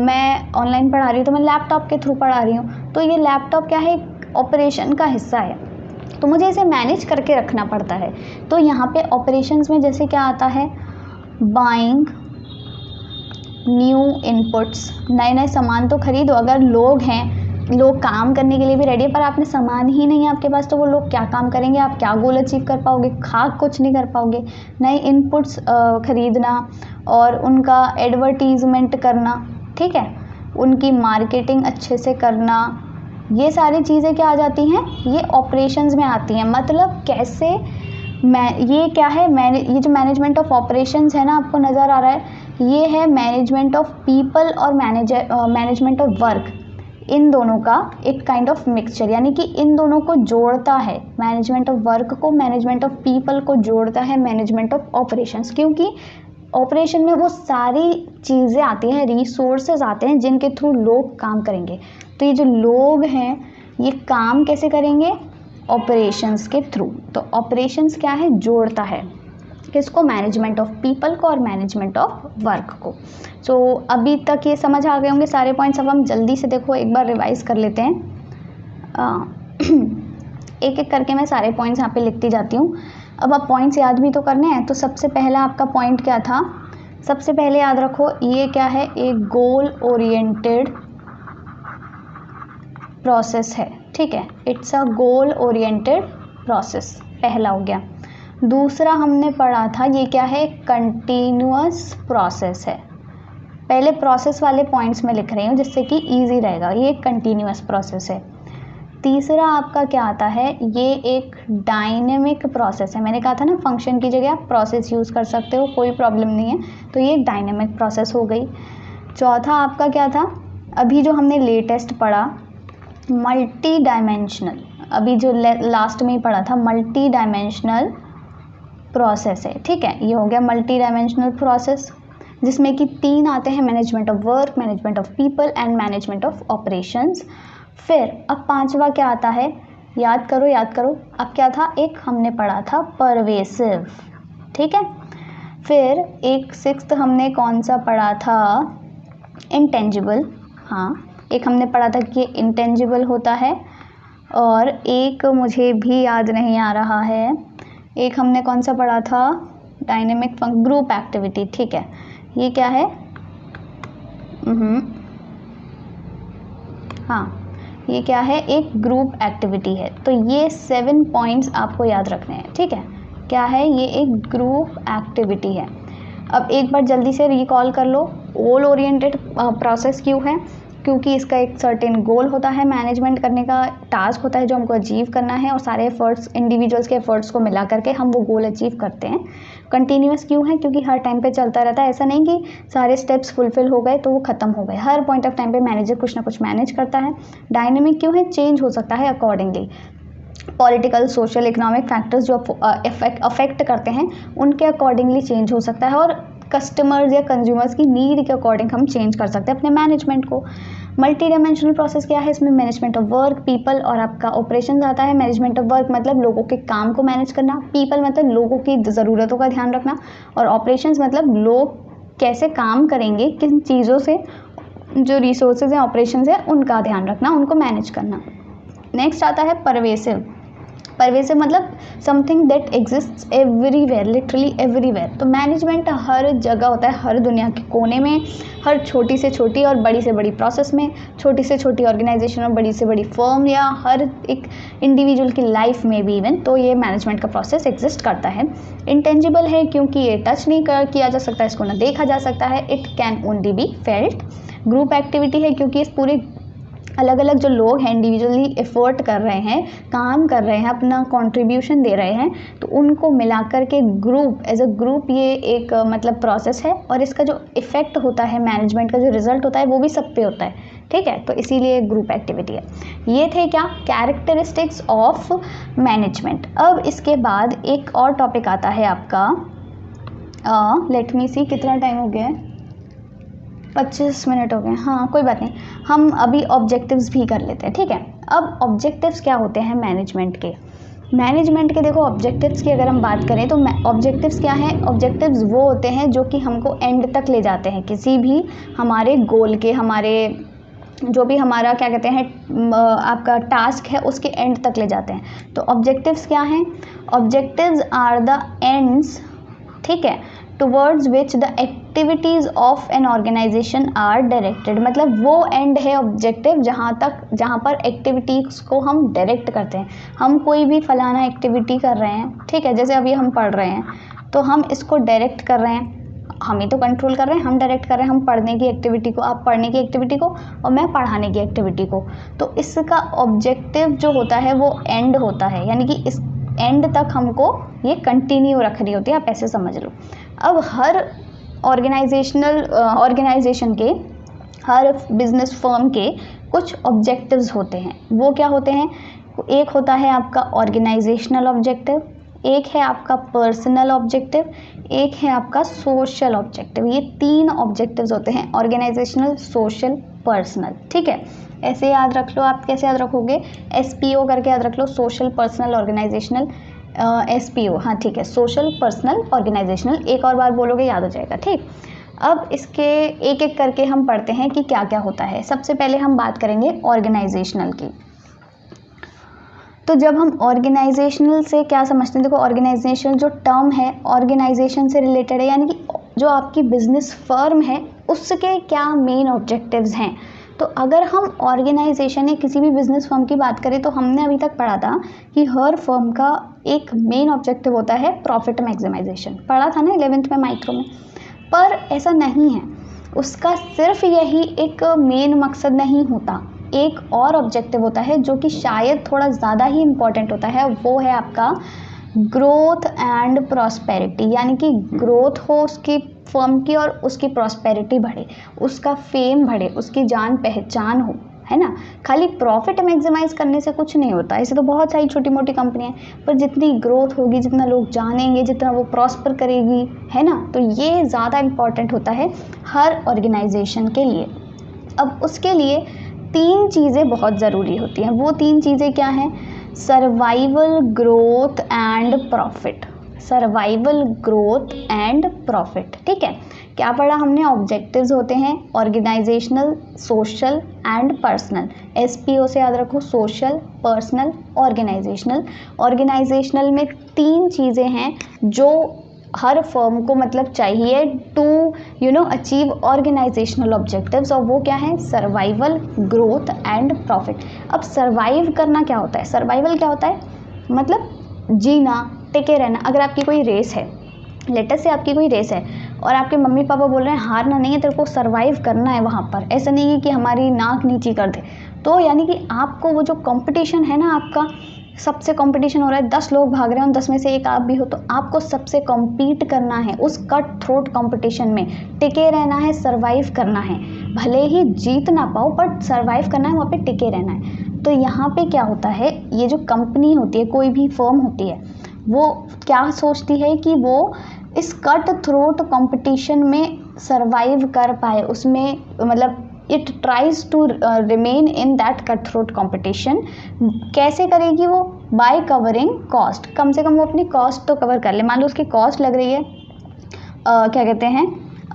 मैं ऑनलाइन पढ़ा रही हूँ तो मैं लैपटॉप के थ्रू पढ़ा रही हूँ, तो ये लैपटॉप क्या है? एक ऑपरेशन का हिस्सा है, तो मुझे इसे मैनेज करके रखना पड़ता है। तो यहाँ पे ऑपरेशंस में जैसे क्या आता है? बाइंग न्यू इनपुट्स, नए नए सामान तो खरीदो। अगर लोग हैं, लोग काम करने के लिए भी रेडी है, पर आपने सामान ही नहीं है आपके पास, तो वो लोग क्या काम करेंगे? आप क्या गोल अचीव कर पाओगे? कुछ नहीं कर पाओगे। नए इनपुट्स खरीदना और उनका एडवर्टीजमेंट करना, ठीक है, उनकी मार्केटिंग अच्छे से करना, ये सारी चीज़ें क्या आ जाती हैं? ये ऑपरेशंस में आती हैं। मतलब कैसे ये क्या है? ये जो मैनेजमेंट ऑफ ऑपरेशंस है ना, आपको नज़र आ रहा है, ये है मैनेजमेंट ऑफ पीपल और मैनेजमेंट ऑफ वर्क, इन दोनों का एक काइंड ऑफ मिक्सचर, यानी कि इन दोनों को जोड़ता है। मैनेजमेंट ऑफ वर्क को मैनेजमेंट ऑफ पीपल को जोड़ता है मैनेजमेंट ऑफ ऑपरेशंस, क्योंकि ऑपरेशन में वो सारी चीज़ें आती हैं, रिसोर्सेज आते हैं जिनके थ्रू लोग काम करेंगे। तो ये जो लोग हैं, ये काम कैसे करेंगे? ऑपरेशंस के थ्रू। तो ऑपरेशंस क्या है? जोड़ता है किसको? मैनेजमेंट ऑफ पीपल को और मैनेजमेंट ऑफ वर्क को। सो अभी तक ये समझ आ गए होंगे सारे पॉइंट्स। अब हम जल्दी से देखो एक बार रिवाइज कर लेते हैं। एक एक करके मैं सारे पॉइंट्स यहाँ पे लिखती जाती हूँ। अब आप पॉइंट्स याद भी तो करने हैं। तो सबसे पहला आपका पॉइंट क्या था? सबसे पहले याद रखो, ये क्या है? एक गोल ओरिएंटेड प्रोसेस है, ठीक है। It's a goal oriented process, पहला हो गया। दूसरा हमने पढ़ा था, ये क्या है? कंटिन्यूअस प्रोसेस है। पहले प्रोसेस वाले पॉइंट्स में लिख रही हूँ जिससे कि इजी रहेगा। ये एक कंटिन्यूअस प्रोसेस है। तीसरा आपका क्या आता है? ये एक डायनेमिक प्रोसेस है। मैंने कहा था ना, फंक्शन की जगह आप प्रोसेस यूज़ कर सकते हो, कोई प्रॉब्लम नहीं है। तो ये एक डायनेमिक प्रोसेस हो गई। चौथा आपका क्या था? अभी जो हमने लेटेस्ट पढ़ा, मल्टी डायमेंशनल, अभी जो लास्ट में ही पढ़ा था, मल्टी डायमेंशनल प्रोसेस है, ठीक है। ये हो गया मल्टी डायमेंशनल प्रोसेस, जिसमें कि 3 आते हैं, management of work, management of people and management of operations. फिर अब 5वां क्या आता है? याद करो याद करो। अब क्या था? एक हमने पढ़ा था परवेसिव, ठीक है। फिर एक 6th हमने कौन सा पढ़ा था? इंटेंजिबल। हाँ, एक हमने पढ़ा था कि इंटेंजिबल होता है, और एक मुझे भी याद नहीं आ रहा है, एक हमने कौन सा पढ़ा था? डायनेमिक ग्रुप एक्टिविटी, ठीक है। ये क्या है? हाँ, ये क्या है? एक ग्रुप एक्टिविटी है। तो ये 7 पॉइंट्स आपको याद रखने हैं, ठीक है। क्या है? ये एक ग्रुप एक्टिविटी है। अब एक बार जल्दी से रिकॉल कर लो, गोल ओरिएंटेड प्रोसेस क्यों है? क्योंकि इसका एक सर्टेन गोल होता है, मैनेजमेंट करने का टास्क होता है जो हमको अचीव करना है, और सारे एफर्ट्स, इंडिविजुअल्स के एफर्ट्स को मिला करके हम वो गोल अचीव करते हैं। कंटिन्यूअस क्यों है? क्योंकि हर टाइम पे चलता रहता है। ऐसा नहीं कि सारे स्टेप्स फुलफिल हो गए तो वो खत्म हो गए, हर पॉइंट ऑफ टाइम पे मैनेजर कुछ ना कुछ मैनेज करता है। डायनेमिक क्यों है? चेंज हो सकता है accordingly, political, social, economic factors जो अफेक्ट करते हैं उनके अकॉर्डिंगली चेंज हो सकता है, और कस्टमर्स या कंज्यूमर्स की नीड के अकॉर्डिंग हम चेंज कर सकते हैं अपने मैनेजमेंट को। मल्टी डायमेंशनल प्रोसेस क्या है? इसमें मैनेजमेंट ऑफ वर्क, पीपल और आपका ऑपरेशन आता है। मैनेजमेंट ऑफ वर्क मतलब लोगों के काम को मैनेज करना, पीपल मतलब लोगों की ज़रूरतों का ध्यान रखना, और ऑपरेशंस मतलब लोग कैसे काम करेंगे, किन चीज़ों से, जो रिसोर्सेज हैं, ऑपरेशंस हैं, उनका ध्यान रखना, उनको मैनेज करना। नेक्स्ट आता है परवेसिव। परवेसिव मतलब something that exists everywhere, literally everywhere. तो मैनेजमेंट हर जगह होता है, हर दुनिया के कोने में, हर छोटी से छोटी और बड़ी से बड़ी प्रोसेस में, छोटी से छोटी ऑर्गेनाइजेशन और बड़ी से बड़ी फर्म, या हर एक इंडिविजुअल की लाइफ में भी इवन, तो ये मैनेजमेंट का प्रोसेस एग्जिस्ट करता है। इंटेंजिबल है क्योंकि ये टच नहीं किया जा सकता, इसको ना देखा जा सकता है। It can only be felt. Group activity है क्योंकि इस पूरे अलग अलग जो लोग हैं इंडिविजुअली एफर्ट कर रहे हैं, काम कर रहे हैं, अपना कंट्रीब्यूशन दे रहे हैं, तो उनको मिलाकर के ग्रुप एज अ ग्रुप ये एक मतलब प्रोसेस है, और इसका जो इफ़ेक्ट होता है मैनेजमेंट का जो रिजल्ट होता है वो भी सब पे होता है, ठीक है। तो इसीलिए ग्रुप एक्टिविटी है। ये थे क्या कैरेक्टरिस्टिक्स ऑफ मैनेजमेंट। अब इसके बाद एक और टॉपिक आता है आपका, लेट मी सी कितना टाइम हो गया है, 25 मिनट हो गए, हाँ कोई बात नहीं, हम अभी ऑब्जेक्टिव्स भी कर लेते हैं, ठीक है। अब ऑब्जेक्टिव्स क्या होते हैं मैनेजमेंट के देखो ऑब्जेक्टिव्स की अगर हम बात करें तो ऑब्जेक्टिव्स क्या हैं, ऑब्जेक्टिव्स वो होते हैं जो कि हमको एंड तक ले जाते हैं, किसी भी हमारे गोल के, हमारे जो भी हमारा क्या कहते हैं आपका टास्क है उसके एंड तक ले जाते हैं। तो ऑब्जेक्टिव्स क्या हैं, ऑब्जेक्टिव्स आर द एंड्स, ठीक है, towards which the activities of an organization are directed. मतलब वो एंड है ऑब्जेक्टिव जहाँ पर एक्टिविटीज़ को हम डायरेक्ट करते हैं। हम कोई भी फलाना एक्टिविटी कर रहे हैं, ठीक है, जैसे अभी हम पढ़ रहे हैं तो हम इसको डायरेक्ट कर रहे हैं, हम ही तो कंट्रोल कर रहे हैं, हम डायरेक्ट कर रहे हैं, हम पढ़ने की एक्टिविटी को, आप पढ़ने की एक्टिविटी को और मैं पढ़ाने की एक्टिविटी को। तो इसका ऑब्जेक्टिव जो होता है वो एंड होता है, यानी कि इस एंड तक हमको ये कंटिन्यू रखनी होती है, आप ऐसे समझ लो। अब हर ऑर्गेनाइजेशन के, हर बिजनेस फर्म के कुछ ऑब्जेक्टिव्स होते हैं। वो क्या होते हैं, एक होता है आपका ऑर्गेनाइजेशनल ऑब्जेक्टिव, एक है आपका पर्सनल ऑब्जेक्टिव, एक है आपका सोशल ऑब्जेक्टिव। ये 3 ऑब्जेक्टिव्स होते हैं, ऑर्गेनाइजेशनल, सोशल, पर्सनल, ठीक है। ऐसे याद रख लो, आप कैसे याद रखोगे, SPO करके याद रख लो, सोशल, पर्सनल, ऑर्गेनाइजेशनल, SPO, हाँ ठीक है, सोशल, पर्सनल, ऑर्गेनाइजेशनल। एक और बार बोलोगे याद हो जाएगा, ठीक। अब इसके एक एक करके हम पढ़ते हैं कि क्या क्या होता है। सबसे पहले हम बात करेंगे ऑर्गेनाइजेशनल की। तो जब हम ऑर्गेनाइजेशनल से क्या समझते हैं, देखो ऑर्गेनाइजेशन जो टर्म है ऑर्गेनाइजेशन से रिलेटेड है, यानी कि जो आपकी बिजनेस फर्म है उसके क्या मेन ऑब्जेक्टिव्स हैं। तो अगर हम ऑर्गेनाइजेशन या किसी भी बिजनेस फर्म की बात करें तो हमने अभी तक पढ़ा था कि हर फर्म का एक मेन ऑब्जेक्टिव होता है प्रॉफिट मैक्सिमाइजेशन, पढ़ा था ना 11th में माइक्रो में। पर ऐसा नहीं है, उसका सिर्फ यही एक मेन मकसद नहीं होता, एक और ऑब्जेक्टिव होता है जो कि शायद थोड़ा ज़्यादा ही इम्पॉर्टेंट होता है, वो है आपका ग्रोथ एंड प्रॉस्पेरिटी। यानी कि ग्रोथ हो उसकी फर्म की और उसकी प्रॉस्पेरिटी बढ़े, उसका फेम बढ़े, उसकी जान पहचान हो, है ना। खाली प्रॉफिट मैक्सिमाइज करने से कुछ नहीं होता, ऐसे तो बहुत सारी छोटी मोटी कंपनियां हैं, पर जितनी ग्रोथ होगी, जितना लोग जानेंगे, जितना वो प्रॉस्पर करेगी, है ना, तो ये ज़्यादा इम्पॉर्टेंट होता है हर ऑर्गेनाइजेशन के लिए। अब उसके लिए 3 चीज़ें बहुत ज़रूरी होती हैं। वो 3 चीज़ें क्या हैं, survival, growth and profit. Survival, growth and profit, ठीक है। क्या पढ़ा हमने, ऑब्जेक्टिव्स होते हैं organizational, social and personal. SPO से याद रखो, सोशल, पर्सनल, ऑर्गेनाइजेशनल। ऑर्गेनाइजेशनल में 3 चीज़ें हैं जो हर फर्म को मतलब चाहिए टू अचीव ऑर्गेनाइजेशनल ऑब्जेक्टिव्स, और वो क्या है, सर्वाइवल, ग्रोथ एंड प्रॉफिट। अब सर्वाइव करना क्या होता है, सर्वाइवल क्या होता है, मतलब जीना, टिके रहना। अगर आपकी कोई रेस है, लेटेस्ट से आपकी कोई रेस है और आपके मम्मी पापा बोल रहे हैं हारना नहीं है, तेरे को सर्वाइव करना है वहाँ पर, ऐसा नहीं है कि हमारी नाक नीची कर दे, तो यानी कि आपको वो जो कंपटीशन है ना, आपका सबसे कंपटीशन हो रहा है, 10 लोग भाग रहे हैं, 10 में से एक आप भी हो, तो आपको सबसे कम्पीट करना है उस कट थ्रोट कंपटीशन में, टिके रहना है, सर्वाइव करना है। भले ही जीत ना पाओ बट सर्वाइव करना है, वहाँ पे टिके रहना है। तो यहाँ पे क्या होता है, ये जो कंपनी होती है, कोई भी फर्म होती है, वो क्या सोचती है कि वो इस कट थ्रोट कंपटीशन में सर्वाइव कर पाए, उसमें मतलब it tries to remain in that cut throat competition. कैसे करेगी वो, बाय कवरिंग कॉस्ट, कम से कम वो अपनी कॉस्ट तो कवर कर ले। मान लो उसकी कॉस्ट लग रही है क्या कहते हैं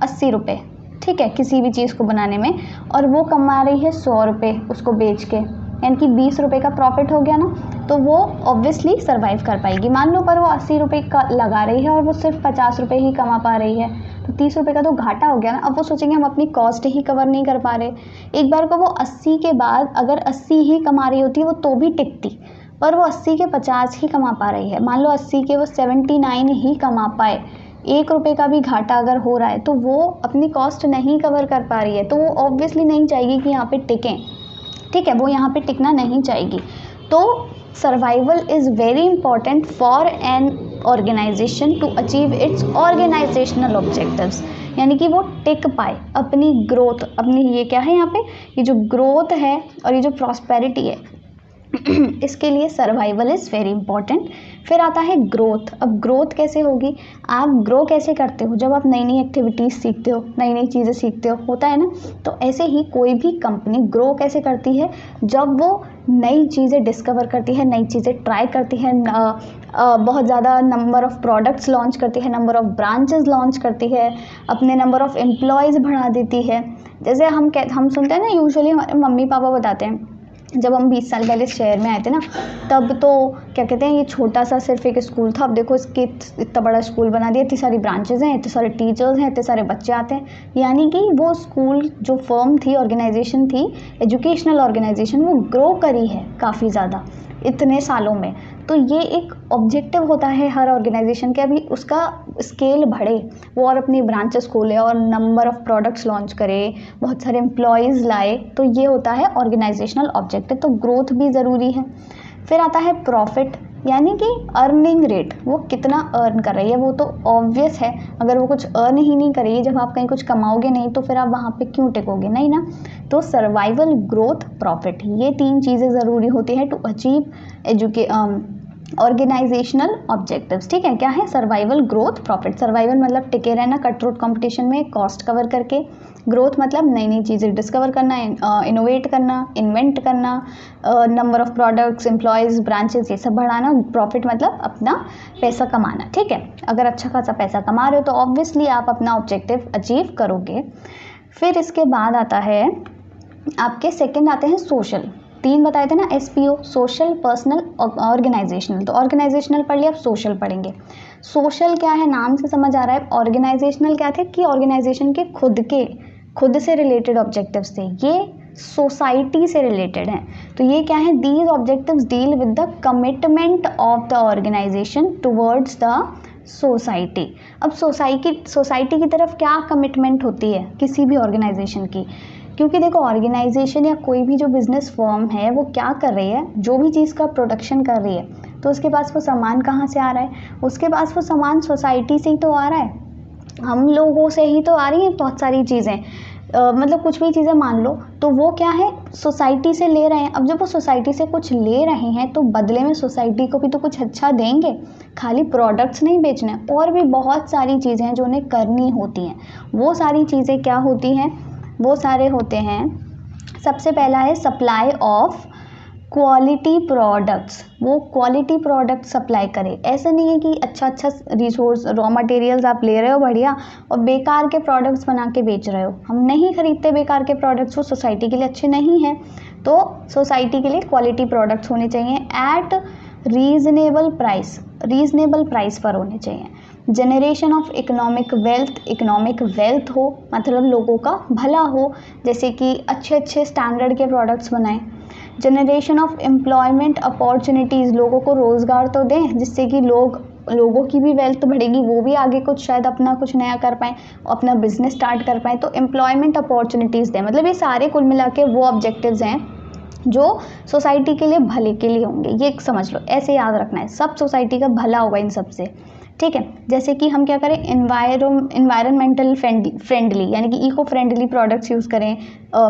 80 रुपये, ठीक है, किसी भी चीज़ को बनाने में, और वो कमा रही है 100 रुपये उसको बेच के, यानी कि 20 रुपये का प्रॉफिट हो गया ना, तो वो ऑब्वियसली सर्वाइव कर पाएगी। मान लो पर वो 80 रुपये का लगा रही है और वो सिर्फ 50 रुपये ही कमा पा रही है, तो 30 रुपये का तो घाटा हो गया ना। अब वो सोचेंगे हम अपनी कॉस्ट ही कवर नहीं कर पा रहे। एक बार को वो 80 के बाद अगर 80 ही कमा रही होती वो तो भी टिकती, पर वो 80 के 50 ही कमा पा रही है। मान लो 80 के वो 79 ही कमा पाए, 1 रुपये का भी घाटा अगर हो रहा है तो वो अपनी कॉस्ट नहीं कवर कर पा रही है, तो वो ऑब्वियसली नहीं चाहेगी कि यहाँ पे टिकें। ठीक है, वो यहाँ पे टिकना नहीं चाहेगी। तो survival is very important for an organization to achieve its organizational objectives, यानी कि वो टिक पाए, अपनी ग्रोथ, अपनी ये क्या है यहाँ पे, ये जो ग्रोथ है और ये जो प्रॉस्पेरिटी है इसके लिए सर्वाइवल इज़ वेरी इंपॉर्टेंट। फिर आता है ग्रोथ। अब ग्रोथ कैसे होगी, आप ग्रो कैसे करते हो, जब आप नई नई एक्टिविटीज़ सीखते हो, नई नई चीज़ें सीखते हो, होता है ना। तो ऐसे ही कोई भी कंपनी ग्रो कैसे करती है, जब वो नई चीज़ें डिस्कवर करती है, नई चीज़ें ट्राई करती है, बहुत ज़्यादा नंबर ऑफ़ प्रोडक्ट्स लॉन्च करती है, नंबर ऑफ़ ब्रांचेस लॉन्च करती है, अपने नंबर ऑफ़ एम्प्लॉयज़ बढ़ा देती है। जैसे हम सुनते हैं ना, यूजुअली हमारे मम्मी पापा बताते हैं, जब हम 20 साल पहले शहर में आए थे ना, तब तो क्या कहते हैं, ये छोटा सा सिर्फ एक स्कूल था, अब देखो इसके इतना बड़ा स्कूल बना दिया, इतनी सारी ब्रांचेज़ हैं, इतने सारे टीचर्स हैं, इतने सारे बच्चे आते हैं। यानी कि वो स्कूल जो फर्म थी, ऑर्गेनाइजेशन थी, एजुकेशनल ऑर्गेनाइजेशन, वो ग्रो करी है काफ़ी ज़्यादा इतने सालों में। तो ये एक ऑब्जेक्टिव होता है हर ऑर्गेनाइजेशन के, अभी उसका स्केल बढ़े, वो और अपनी ब्रांचेस खोले और नंबर ऑफ़ प्रोडक्ट्स लॉन्च करे, बहुत सारे एम्प्लॉयज़ लाए, तो ये होता है ऑर्गेनाइजेशनल ऑब्जेक्टिव। तो ग्रोथ भी ज़रूरी है। फिर आता है प्रॉफिट, यानी कि अर्निंग रेट, वो कितना अर्न कर रही है। वो तो ऑब्वियस है, अगर वो कुछ अर्न ही नहीं करेगी, जब आप कहीं कुछ कमाओगे नहीं तो फिर आप वहाँ पे क्यों टिकोगे, नहीं ना। तो सर्वाइवल, ग्रोथ, प्रॉफिट, ये 3 चीज़ें ज़रूरी होती है टू अचीव ऑर्गेनाइजेशनल ऑब्जेक्टिव्स। ठीक है, क्या है, सर्वाइवल, ग्रोथ, प्रॉफिट। सर्वाइवल मतलब टिके रहना कट थ्रोट कंपटीशन में, कॉस्ट कवर करके। ग्रोथ मतलब नई नई चीज़ें डिस्कवर करना, इनोवेट करना, इन्वेंट करना, number of products, employees, branches, ये सब बढ़ाना। प्रॉफिट मतलब अपना पैसा कमाना। ठीक है, अगर अच्छा खासा पैसा कमा रहे हो तो ऑब्वियसली आप अपना ऑब्जेक्टिव अचीव करोगे। फिर इसके बाद आता है आपके सेकंड आते हैं सोशल। 3 बताए थे ना, SPO, सोशल, पर्सनल, ऑर्गेनाइजेशनल। तो ऑर्गेनाइजेशनल पढ़ लिया, अब सोशल पढ़ेंगे। सोशल क्या है, नाम से समझ आ रहा है। ऑर्गेनाइजेशनल क्या थे कि ऑर्गेनाइजेशन के खुद से रिलेटेड ऑब्जेक्टिव्स थे, ये सोसाइटी से रिलेटेड हैं। तो ये क्या है, these objectives deal with the commitment of the organization towards the society. अब सोसाइटी की तरफ क्या कमिटमेंट होती है किसी भी ऑर्गेनाइजेशन की, क्योंकि देखो ऑर्गेनाइजेशन या कोई भी जो बिज़नेस फर्म है वो क्या कर रही है, जो भी चीज़ का प्रोडक्शन कर रही है, तो उसके पास वो सामान कहाँ से आ रहा है, उसके पास वो सामान सोसाइटी से ही तो आ रहा है, हम लोगों से ही तो आ रही हैं बहुत सारी चीज़ें। मतलब कुछ भी चीज़ें मान लो, तो वो क्या है, सोसाइटी से ले रहे हैं। अब जब वो सोसाइटी से कुछ ले रहे हैं तो बदले में सोसाइटी को भी तो कुछ अच्छा देंगे, खाली प्रोडक्ट्स नहीं बेचने, और भी बहुत सारी चीज़ें हैं जो उन्हें करनी होती हैं। वो सारी चीज़ें क्या होती हैं, वो सारे होते हैं, सबसे पहला है सप्लाई ऑफ क्वालिटी प्रोडक्ट्स। वो क्वालिटी प्रोडक्ट सप्लाई करे। ऐसा नहीं है कि अच्छा रिसोर्स, रॉ मटेरियल्स आप ले रहे हो बढ़िया और बेकार के प्रोडक्ट्स बना के बेच रहे हो। हम नहीं खरीदते बेकार के प्रोडक्ट्स, वो सोसाइटी के लिए अच्छे नहीं हैं। तो सोसाइटी के लिए क्वालिटी प्रोडक्ट्स होने चाहिए एट रीज़नेबल प्राइस पर होने चाहिए। जनरेशन ऑफ इकोनॉमिक वेल्थ हो, मतलब लोगों का भला हो, जैसे कि अच्छे स्टैंडर्ड के प्रोडक्ट्स बनाएं। जनरेशन ऑफ एम्प्लॉयमेंट अपॉर्चुनिटीज़, लोगों को रोज़गार तो दें जिससे कि लोगों की भी वेल्थ बढ़ेगी, वो भी आगे कुछ शायद अपना कुछ नया कर पाएँ, अपना बिजनेस स्टार्ट कर पाएँ। तो एम्प्लॉयमेंट अपॉर्चुनिटीज़ दें। मतलब ये सारे कुल मिला के वो ऑब्जेक्टिव्स हैं जो सोसाइटी के लिए भले के लिए होंगे। ये समझ लो, ऐसे याद रखना है, सब सोसाइटी का भला होगा इन सब से। ठीक है, जैसे कि हम क्या करें, इन्वायरमेंटल फ्रेंडली यानी कि इको फ्रेंडली प्रोडक्ट्स यूज़ करें।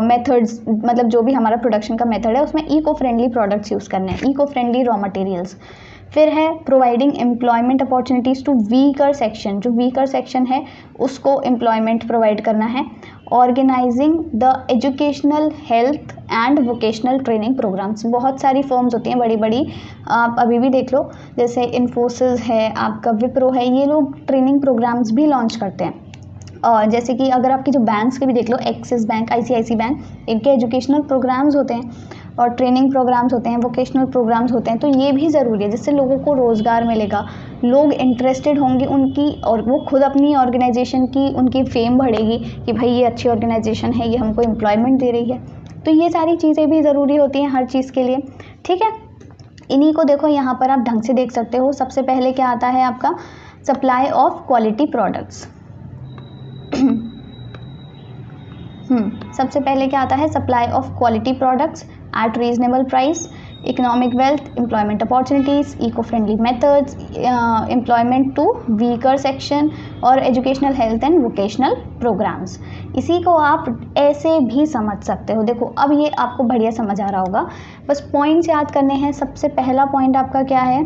मेथड्स मतलब जो भी हमारा प्रोडक्शन का मेथड है उसमें इको फ्रेंडली प्रोडक्ट्स यूज़ करने हैं, इको फ्रेंडली रॉ मटेरियल्स। फिर है providing employment opportunities to weaker section, जो वीकर सेक्शन है उसको एम्प्लॉयमेंट प्रोवाइड करना है। Organizing the educational, health and vocational training programmes. बहुत सारी फर्म्स होती हैं बड़ी बड़ी, आप अभी भी देख लो, जैसे इन्फोसिस है, आपका विप्रो है, ये लोग ट्रेनिंग प्रोग्राम्स भी लॉन्च करते हैं। और जैसे कि अगर आपकी जो बैंक्स के भी देख लो, एक्सिस बैंक, ICICI बैंक, इनके एजुकेशनल प्रोग्राम्स होते हैं और ट्रेनिंग प्रोग्राम्स होते हैं, वोकेशनल प्रोग्राम्स होते हैं। तो ये भी ज़रूरी है, जिससे लोगों को रोज़गार मिलेगा, लोग इंटरेस्टेड होंगे उनकी, और वो खुद अपनी ऑर्गेनाइजेशन की उनकी फेम बढ़ेगी कि भाई ये अच्छी ऑर्गेनाइजेशन है, ये हमको एम्प्लॉयमेंट दे रही है। तो ये सारी चीज़ें भी ज़रूरी होती हैं हर चीज़ के लिए। ठीक है, इन्हीं को देखो यहाँ पर आप ढंग से देख सकते हो। सबसे पहले क्या आता है आपका, सप्लाई ऑफ क्वालिटी प्रोडक्ट्स। सबसे पहले क्या आता है, supply of quality products. At reasonable price, economic wealth, employment opportunities, eco friendly methods, employment to weaker section और educational health and vocational programs. इसी को आप ऐसे भी समझ सकते हो। देखो अब ये आपको बढ़िया समझ आ रहा होगा, बस पॉइंट्स याद करने हैं। सबसे पहला पॉइंट आपका क्या है?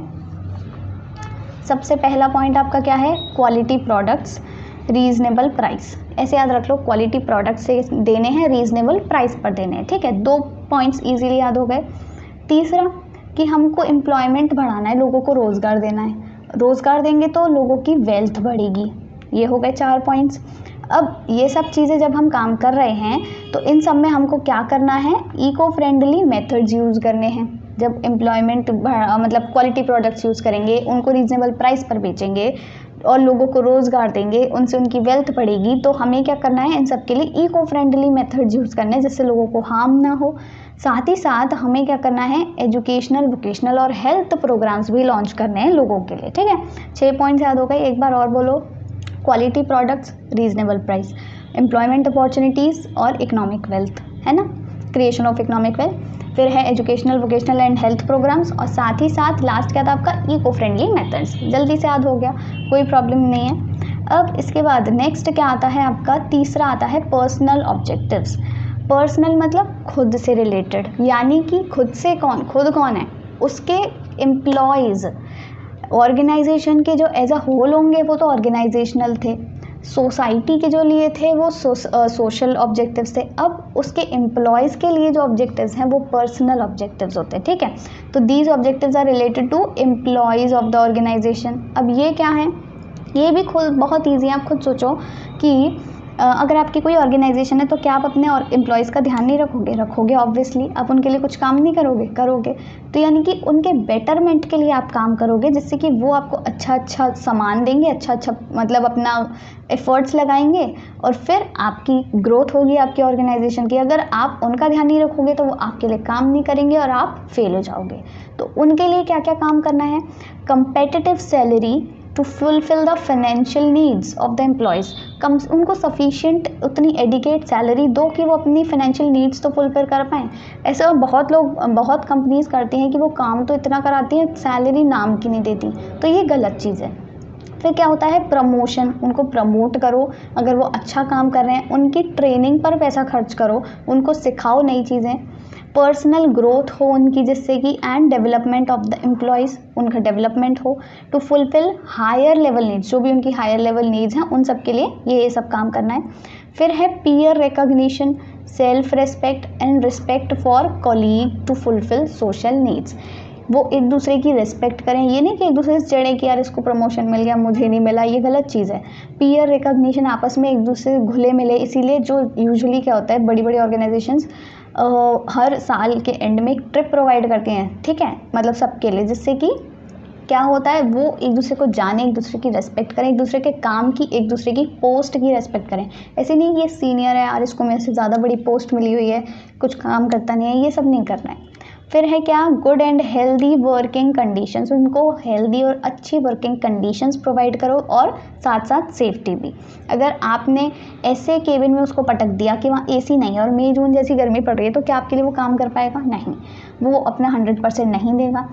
सबसे पहला पॉइंट आपका क्या है? Quality products, reasonable price. ऐसे याद रख लो, क्वालिटी प्रोडक्ट से देने हैं, रीजनेबल प्राइस पर देने हैं, ठीक है। 2 पॉइंट्स इजीली याद हो गए। तीसरा कि हमको एम्प्लॉयमेंट बढ़ाना है, लोगों को रोज़गार देना है, रोज़गार देंगे तो लोगों की वेल्थ बढ़ेगी। ये हो गए 4 पॉइंट्स। अब ये सब चीज़ें जब हम काम कर रहे हैं तो इन सब में हमको क्या करना है? इको फ्रेंडली मेथड्स यूज़ करने हैं। जब एम्प्लॉयमेंट मतलब क्वालिटी प्रोडक्ट्स यूज़ करेंगे, उनको रीजनेबल प्राइस पर बेचेंगे और लोगों को रोज़गार देंगे, उनसे उनकी वेल्थ बढ़ेगी, तो हमें क्या करना है? इन सब के लिए इको फ्रेंडली मेथड्स यूज़ करने हैं जिससे लोगों को हार्म ना हो। साथ ही साथ हमें क्या करना है? एजुकेशनल, वोकेशनल और हेल्थ प्रोग्राम्स भी लॉन्च करने हैं लोगों के लिए, ठीक है। 6 पॉइंट्स याद हो गए। एक बार और बोलो, quality products, reasonable price, employment opportunities और इकोनॉमिक वेल्थ, है ना, क्रिएशन ऑफ इकोनॉमिक वेल्थ। फिर है educational, vocational and health programmes, और साथ ही साथ लास्ट क्या था आपका? Eco friendly methods. जल्दी से याद हो गया, कोई प्रॉब्लम नहीं है। अब इसके बाद नेक्स्ट क्या आता है आपका? तीसरा आता है पर्सनल ऑब्जेक्टिव्स। पर्सनल मतलब खुद से रिलेटेड, यानी कि खुद से कौन? खुद कौन है? उसके एम्प्लॉयज़। ऑर्गेनाइजेशन के जो एज अ होल होंगे वो तो ऑर्गेनाइजेशनल थे, सोसाइटी के जो लिए थे वो सोशल ऑब्जेक्टिव्स थे। अब उसके एम्प्लॉयज़ के लिए जो ऑब्जेक्टिव्स हैं वो पर्सनल ऑब्जेक्टिव्स होते हैं, ठीक है। तो these objectives are related to employees of the organization. अब ये क्या है? ये भी खुद बहुत ईजी है। आप खुद सोचो कि अगर आपकी कोई ऑर्गेनाइजेशन है तो क्या आप अपने और एम्प्लॉयज़ का ध्यान नहीं रखोगे? रखोगे ऑब्वियसली। आप उनके लिए कुछ काम नहीं करोगे? करोगे। तो यानी कि उनके बेटरमेंट के लिए आप काम करोगे, जिससे कि वो आपको अच्छा सामान देंगे, अच्छा मतलब अपना एफर्ट्स लगाएंगे और फिर आपकी ग्रोथ होगी आपकी ऑर्गेनाइजेशन की। अगर आप उनका ध्यान नहीं रखोगे तो वो आपके लिए काम नहीं करेंगे और आप फेल हो जाओगे। तो उनके लिए क्या क्या काम करना है? Competitive salary to fulfil the financial needs of the employees. कम उनको सफिशिएंट उतनी एडिकेट सैलरी दो कि वो अपनी फाइनेंशियल नीड्स तो फुलफिल कर पाएँ। ऐसा बहुत लोग, बहुत कंपनीज करती हैं कि वो काम तो इतना कराती हैं, सैलरी नाम की नहीं देती, तो ये गलत चीज़ है। फिर क्या होता है? प्रमोशन। उनको प्रमोट करो, अगर वो अच्छा काम कर रहे हैं उनकी ट्रेनिंग पर पैसा खर्च करो, उनको सिखाओ नई चीज़ें। पर्सनल ग्रोथ हो उनकी, जिससे कि and development of the employees, उनका डेवलपमेंट हो to fulfil higher level needs. जो भी उनकी हायर लेवल नीड्स हैं उन सब के लिए ये सब काम करना है। फिर है peer recognition, self respect and respect for colleague to fulfil social needs. वो एक दूसरे की रिस्पेक्ट करें, ये नहीं कि एक दूसरे से चिढ़े कि यार इसको प्रमोशन मिल गया मुझे नहीं मिला, ये गलत चीज़ है। पीयर रिकॉग्निशन, आपस में एक दूसरे से घुले मिले। इसीलिए जो यूजुअली क्या होता है, बड़ी बड़ी ऑर्गेनाइजेशंस हर साल के एंड में एक ट्रिप प्रोवाइड करती हैं, ठीक है, मतलब सबके लिए, जिससे कि क्या होता है, वो एक दूसरे को जाने, एक दूसरे की रेस्पेक्ट करें, एक दूसरे के काम की, एक दूसरे की पोस्ट की रेस्पेक्ट करें। ऐसे नहीं ये सीनियर है यार, इसको मेरे से ज़्यादा बड़ी पोस्ट मिली हुई है, कुछ काम करता नहीं है, ये सब नहीं करना है। फिर है क्या? Good and healthy working conditions. उनको हेल्दी और अच्छी वर्किंग कंडीशंस प्रोवाइड करो और साथ साथ सेफ्टी भी। अगर आपने ऐसे केबिन में उसको पटक दिया कि वहाँ एसी नहीं है और मई जून जैसी गर्मी पड़ रही है, तो क्या आपके लिए वो काम कर पाएगा? नहीं, वो अपना 100% नहीं देगा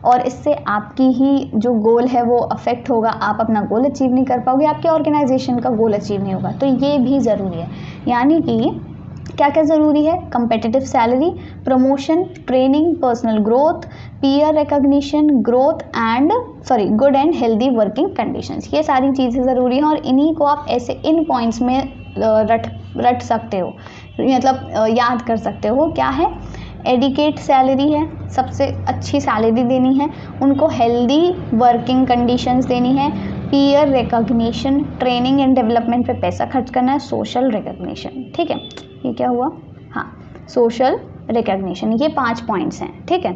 और इससे आपकी ही जो गोल है वो अफेक्ट होगा, आप अपना गोल अचीव नहीं कर पाओगे, आपके ऑर्गेनाइजेशन का गोल अचीव नहीं होगा। तो ये भी ज़रूरी है। यानी कि क्या क्या ज़रूरी है? Competitive salary, promotion, training, personal growth, peer recognition, growth and good and healthy working conditions. ये सारी चीज़ें ज़रूरी हैं और इन्हीं को आप ऐसे इन पॉइंट्स में रट सकते हो, मतलब याद कर सकते हो। क्या है? एडिकेट सैलरी है, सबसे अच्छी सैलरी देनी है, उनको हेल्दी वर्किंग कंडीशंस देनी है, peer recognition, training and development पे पैसा खर्च करना है, सोशल रिकॉग्निशन। ठीक है, ये क्या हुआ? हाँ, सोशल रिकॉग्निशन। ये 5 पॉइंट्स हैं, ठीक है।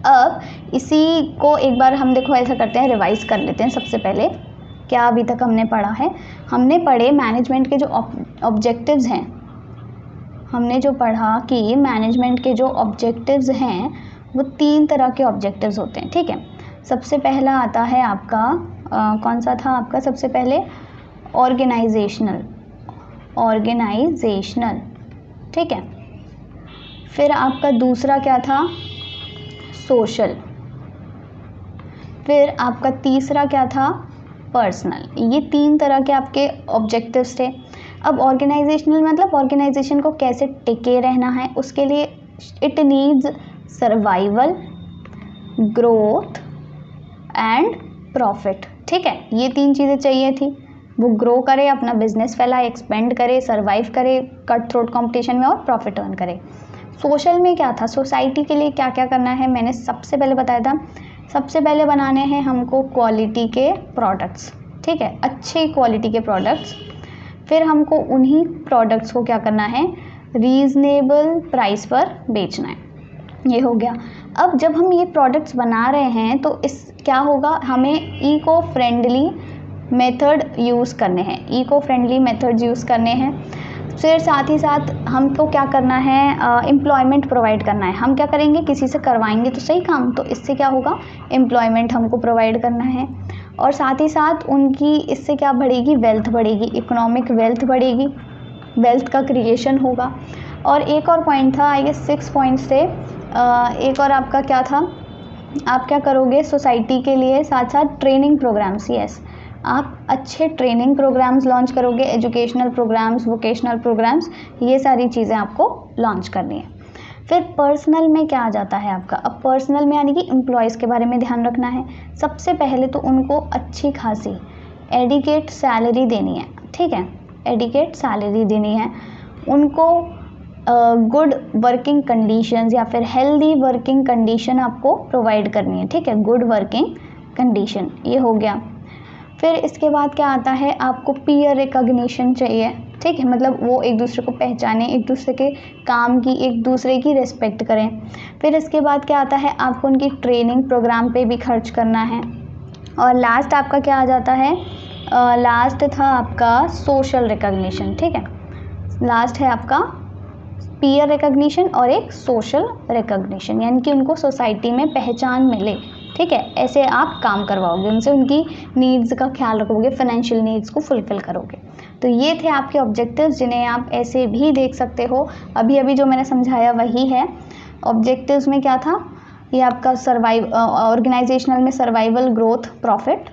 अब इसी को एक बार हम देखो ऐसा करते हैं, रिवाइज कर लेते हैं। सबसे पहले क्या अभी तक हमने पढ़ा है? हमने पढ़े मैनेजमेंट के जो ऑब्जेक्टिव्स हैं, हमने जो पढ़ा कि मैनेजमेंट के जो ऑब्जेक्टिव्स हैं वो 3 तरह के ऑब्जेक्टिव्स होते हैं, ठीक है। सबसे पहला आता है आपका कौन सा था आपका? सबसे पहले ऑर्गेनाइजेशनल, ठीक है। फिर आपका दूसरा क्या था, सोशल। फिर आपका तीसरा क्या था, पर्सनल। ये 3 तरह के आपके ऑब्जेक्टिव्स थे। अब ऑर्गेनाइजेशनल मतलब ऑर्गेनाइजेशन को कैसे टिके रहना है, उसके लिए it needs survival, growth and profit. ठीक है, ये 3 चीज़ें चाहिए थी। वो ग्रो करे, अपना बिजनेस फैलाए, एक्सपेंड करे, सर्वाइव करे कट थ्रोट कंपटीशन में और प्रॉफिट अर्न करे। सोशल में क्या था, सोसाइटी के लिए क्या क्या करना है, मैंने सबसे पहले बताया था। सबसे पहले बनाने हैं हमको क्वालिटी के प्रोडक्ट्स। ठीक है, अच्छे क्वालिटी के प्रोडक्ट्स। फिर हमको उन्हीं प्रोडक्ट्स को क्या करना है, रीज़नेबल प्राइस पर बेचना है। ये हो गया। अब जब हम ये प्रोडक्ट्स बना रहे हैं तो इस क्या होगा, हमें इको फ्रेंडली मेथड यूज़ करने हैं, इको फ्रेंडली मेथड्स यूज़ करने हैं। फिर साथ ही साथ हमको क्या करना है, एम्प्लॉयमेंट प्रोवाइड करना है। हम क्या करेंगे, किसी से करवाएंगे तो सही काम, तो इससे क्या होगा, एम्प्लॉयमेंट हमको प्रोवाइड करना है। और साथ ही साथ उनकी इससे क्या बढ़ेगी, वेल्थ बढ़ेगी, इकोनॉमिक वेल्थ बढ़ेगी, वेल्थ का क्रिएशन होगा। और एक और पॉइंट था, आई गेस 6 पॉइंट्स थे। एक और आपका क्या था, आप क्या करोगे सोसाइटी के लिए, साथ साथ ट्रेनिंग प्रोग्राम्स। यस, आप अच्छे ट्रेनिंग प्रोग्राम्स लॉन्च करोगे, एजुकेशनल प्रोग्राम्स, वोकेशनल प्रोग्राम्स, ये सारी चीज़ें आपको लॉन्च करनी है। फिर पर्सनल में क्या आ जाता है आपका, अब पर्सनल में यानी कि एम्प्लॉयज़ के बारे में ध्यान रखना है। सबसे पहले तो उनको अच्छी खासी एडिकेट सैलरी देनी है। ठीक है, एडिकेट सैलरी देनी है उनको। गुड वर्किंग कंडीशंस या फिर हेल्दी वर्किंग कंडीशन आपको प्रोवाइड करनी है। ठीक है, गुड वर्किंग कंडीशन, ये हो गया। फिर इसके बाद क्या आता है, आपको पीयर रिकॉग्निशन चाहिए। ठीक है, मतलब वो एक दूसरे को पहचाने, एक दूसरे के काम की, एक दूसरे की रिस्पेक्ट करें। फिर इसके बाद क्या आता है, आपको उनकी ट्रेनिंग प्रोग्राम पे भी खर्च करना है। और लास्ट आपका क्या आ जाता है, लास्ट था आपका सोशल रिकॉग्निशन। ठीक है, लास्ट है आपका पीयर रिकॉग्निशन और एक सोशल रिकॉग्निशन, यानी कि उनको सोसाइटी में पहचान मिले। ठीक है, ऐसे आप काम करवाओगे उनसे, उनकी नीड्स का ख्याल रखोगे, फाइनेंशियल नीड्स को फुलफिल करोगे। तो ये थे आपके ऑब्जेक्टिव्स, जिन्हें आप ऐसे भी देख सकते हो। अभी अभी जो मैंने समझाया वही है। ऑब्जेक्टिव्स में क्या था, ये आपका ऑर्गेनाइजेशनल में सर्वाइवल, ग्रोथ, प्रॉफिट।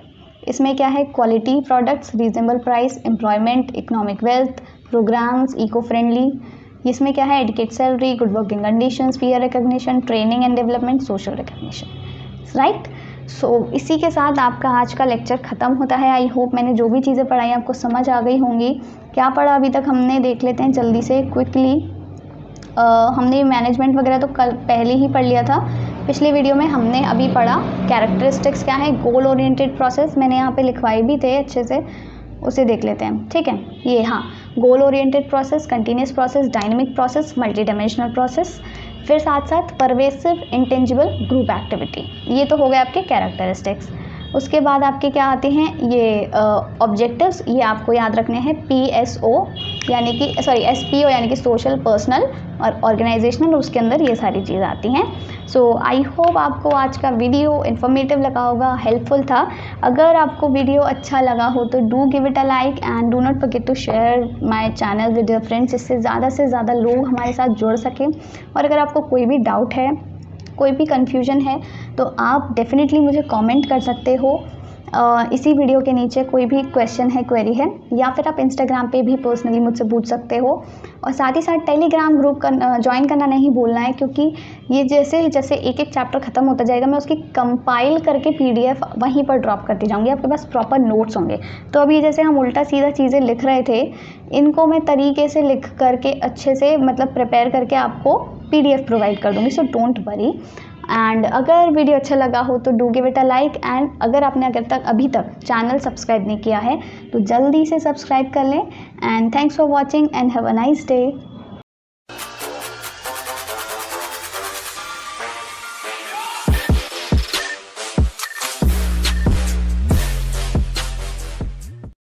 इसमें क्या है, quality products, reasonable price, employment, economic wealth, programs, eco friendly. इसमें क्या है, adequate salary, good working conditions, peer recognition, training and development, social recognition. Right, so इसी के साथ आपका आज का लेक्चर ख़त्म होता है। आई होप मैंने जो भी चीज़ें पढ़ाई आपको समझ आ गई होंगी। क्या पढ़ा अभी तक हमने, देख लेते हैं जल्दी से क्विकली। हमने मैनेजमेंट वगैरह तो कल पहले ही पढ़ लिया था। पिछले वीडियो में हमने अभी पढ़ा कैरेक्टरिस्टिक्स क्या है, गोल ओरिएंटेड प्रोसेस, मैंने यहाँ पे लिखवाई भी थे अच्छे से, उसे देख लेते हैं। ठीक है, ये हाँ, goal oriented process, continuous process, dynamic process, multi dimensional process. फिर साथ साथ परवेसिव इंटेंजिबल ग्रुप एक्टिविटी, ये तो हो गए आपके कैरेक्टरिस्टिक्स। उसके बाद आपके क्या आते हैं, ये ऑब्जेक्टिव्स, ये आपको याद रखने हैं, PSO यानी कि SPO यानी कि सोशल, पर्सनल और ऑर्गेनाइजेशनल, उसके अंदर ये सारी चीज़ आती हैं। सो आई होप आपको आज का वीडियो इन्फॉर्मेटिव लगा होगा, हेल्पफुल था। अगर आपको वीडियो अच्छा लगा हो तो do give it a like and do not forget to share my channel with your friends, इससे ज़्यादा से ज़्यादा लोग हमारे साथ जुड़ सकें। और अगर आपको कोई भी डाउट है, कोई भी कन्फ्यूजन है, तो आप डेफिनेटली मुझे कमेंट कर सकते हो इसी वीडियो के नीचे। कोई भी क्वेश्चन है, क्वेरी है, या फिर आप इंस्टाग्राम पे भी पर्सनली मुझसे पूछ सकते हो। और साथ ही साथ टेलीग्राम ग्रुप ज्वाइन करना नहीं भूलना है, क्योंकि ये जैसे जैसे एक एक चैप्टर ख़त्म होता जाएगा, मैं उसकी कंपाइल करके PDF वहीं पर ड्रॉप करती जाऊँगी, आपके पास प्रॉपर नोट्स होंगे। तो अभी जैसे हम उल्टा सीधा चीज़ें लिख रहे थे, इनको मैं तरीके से लिख करके अच्छे से मतलब प्रिपेयर करके आपको PDF प्रोवाइड कर दूँगी। So don't worry. एंड अगर वीडियो अच्छा लगा हो तो do give it a like, and अगर आपने अभी तक चैनल सब्सक्राइब नहीं किया है तो जल्दी से सब्सक्राइब कर लें। And thanks for watching and have a nice day.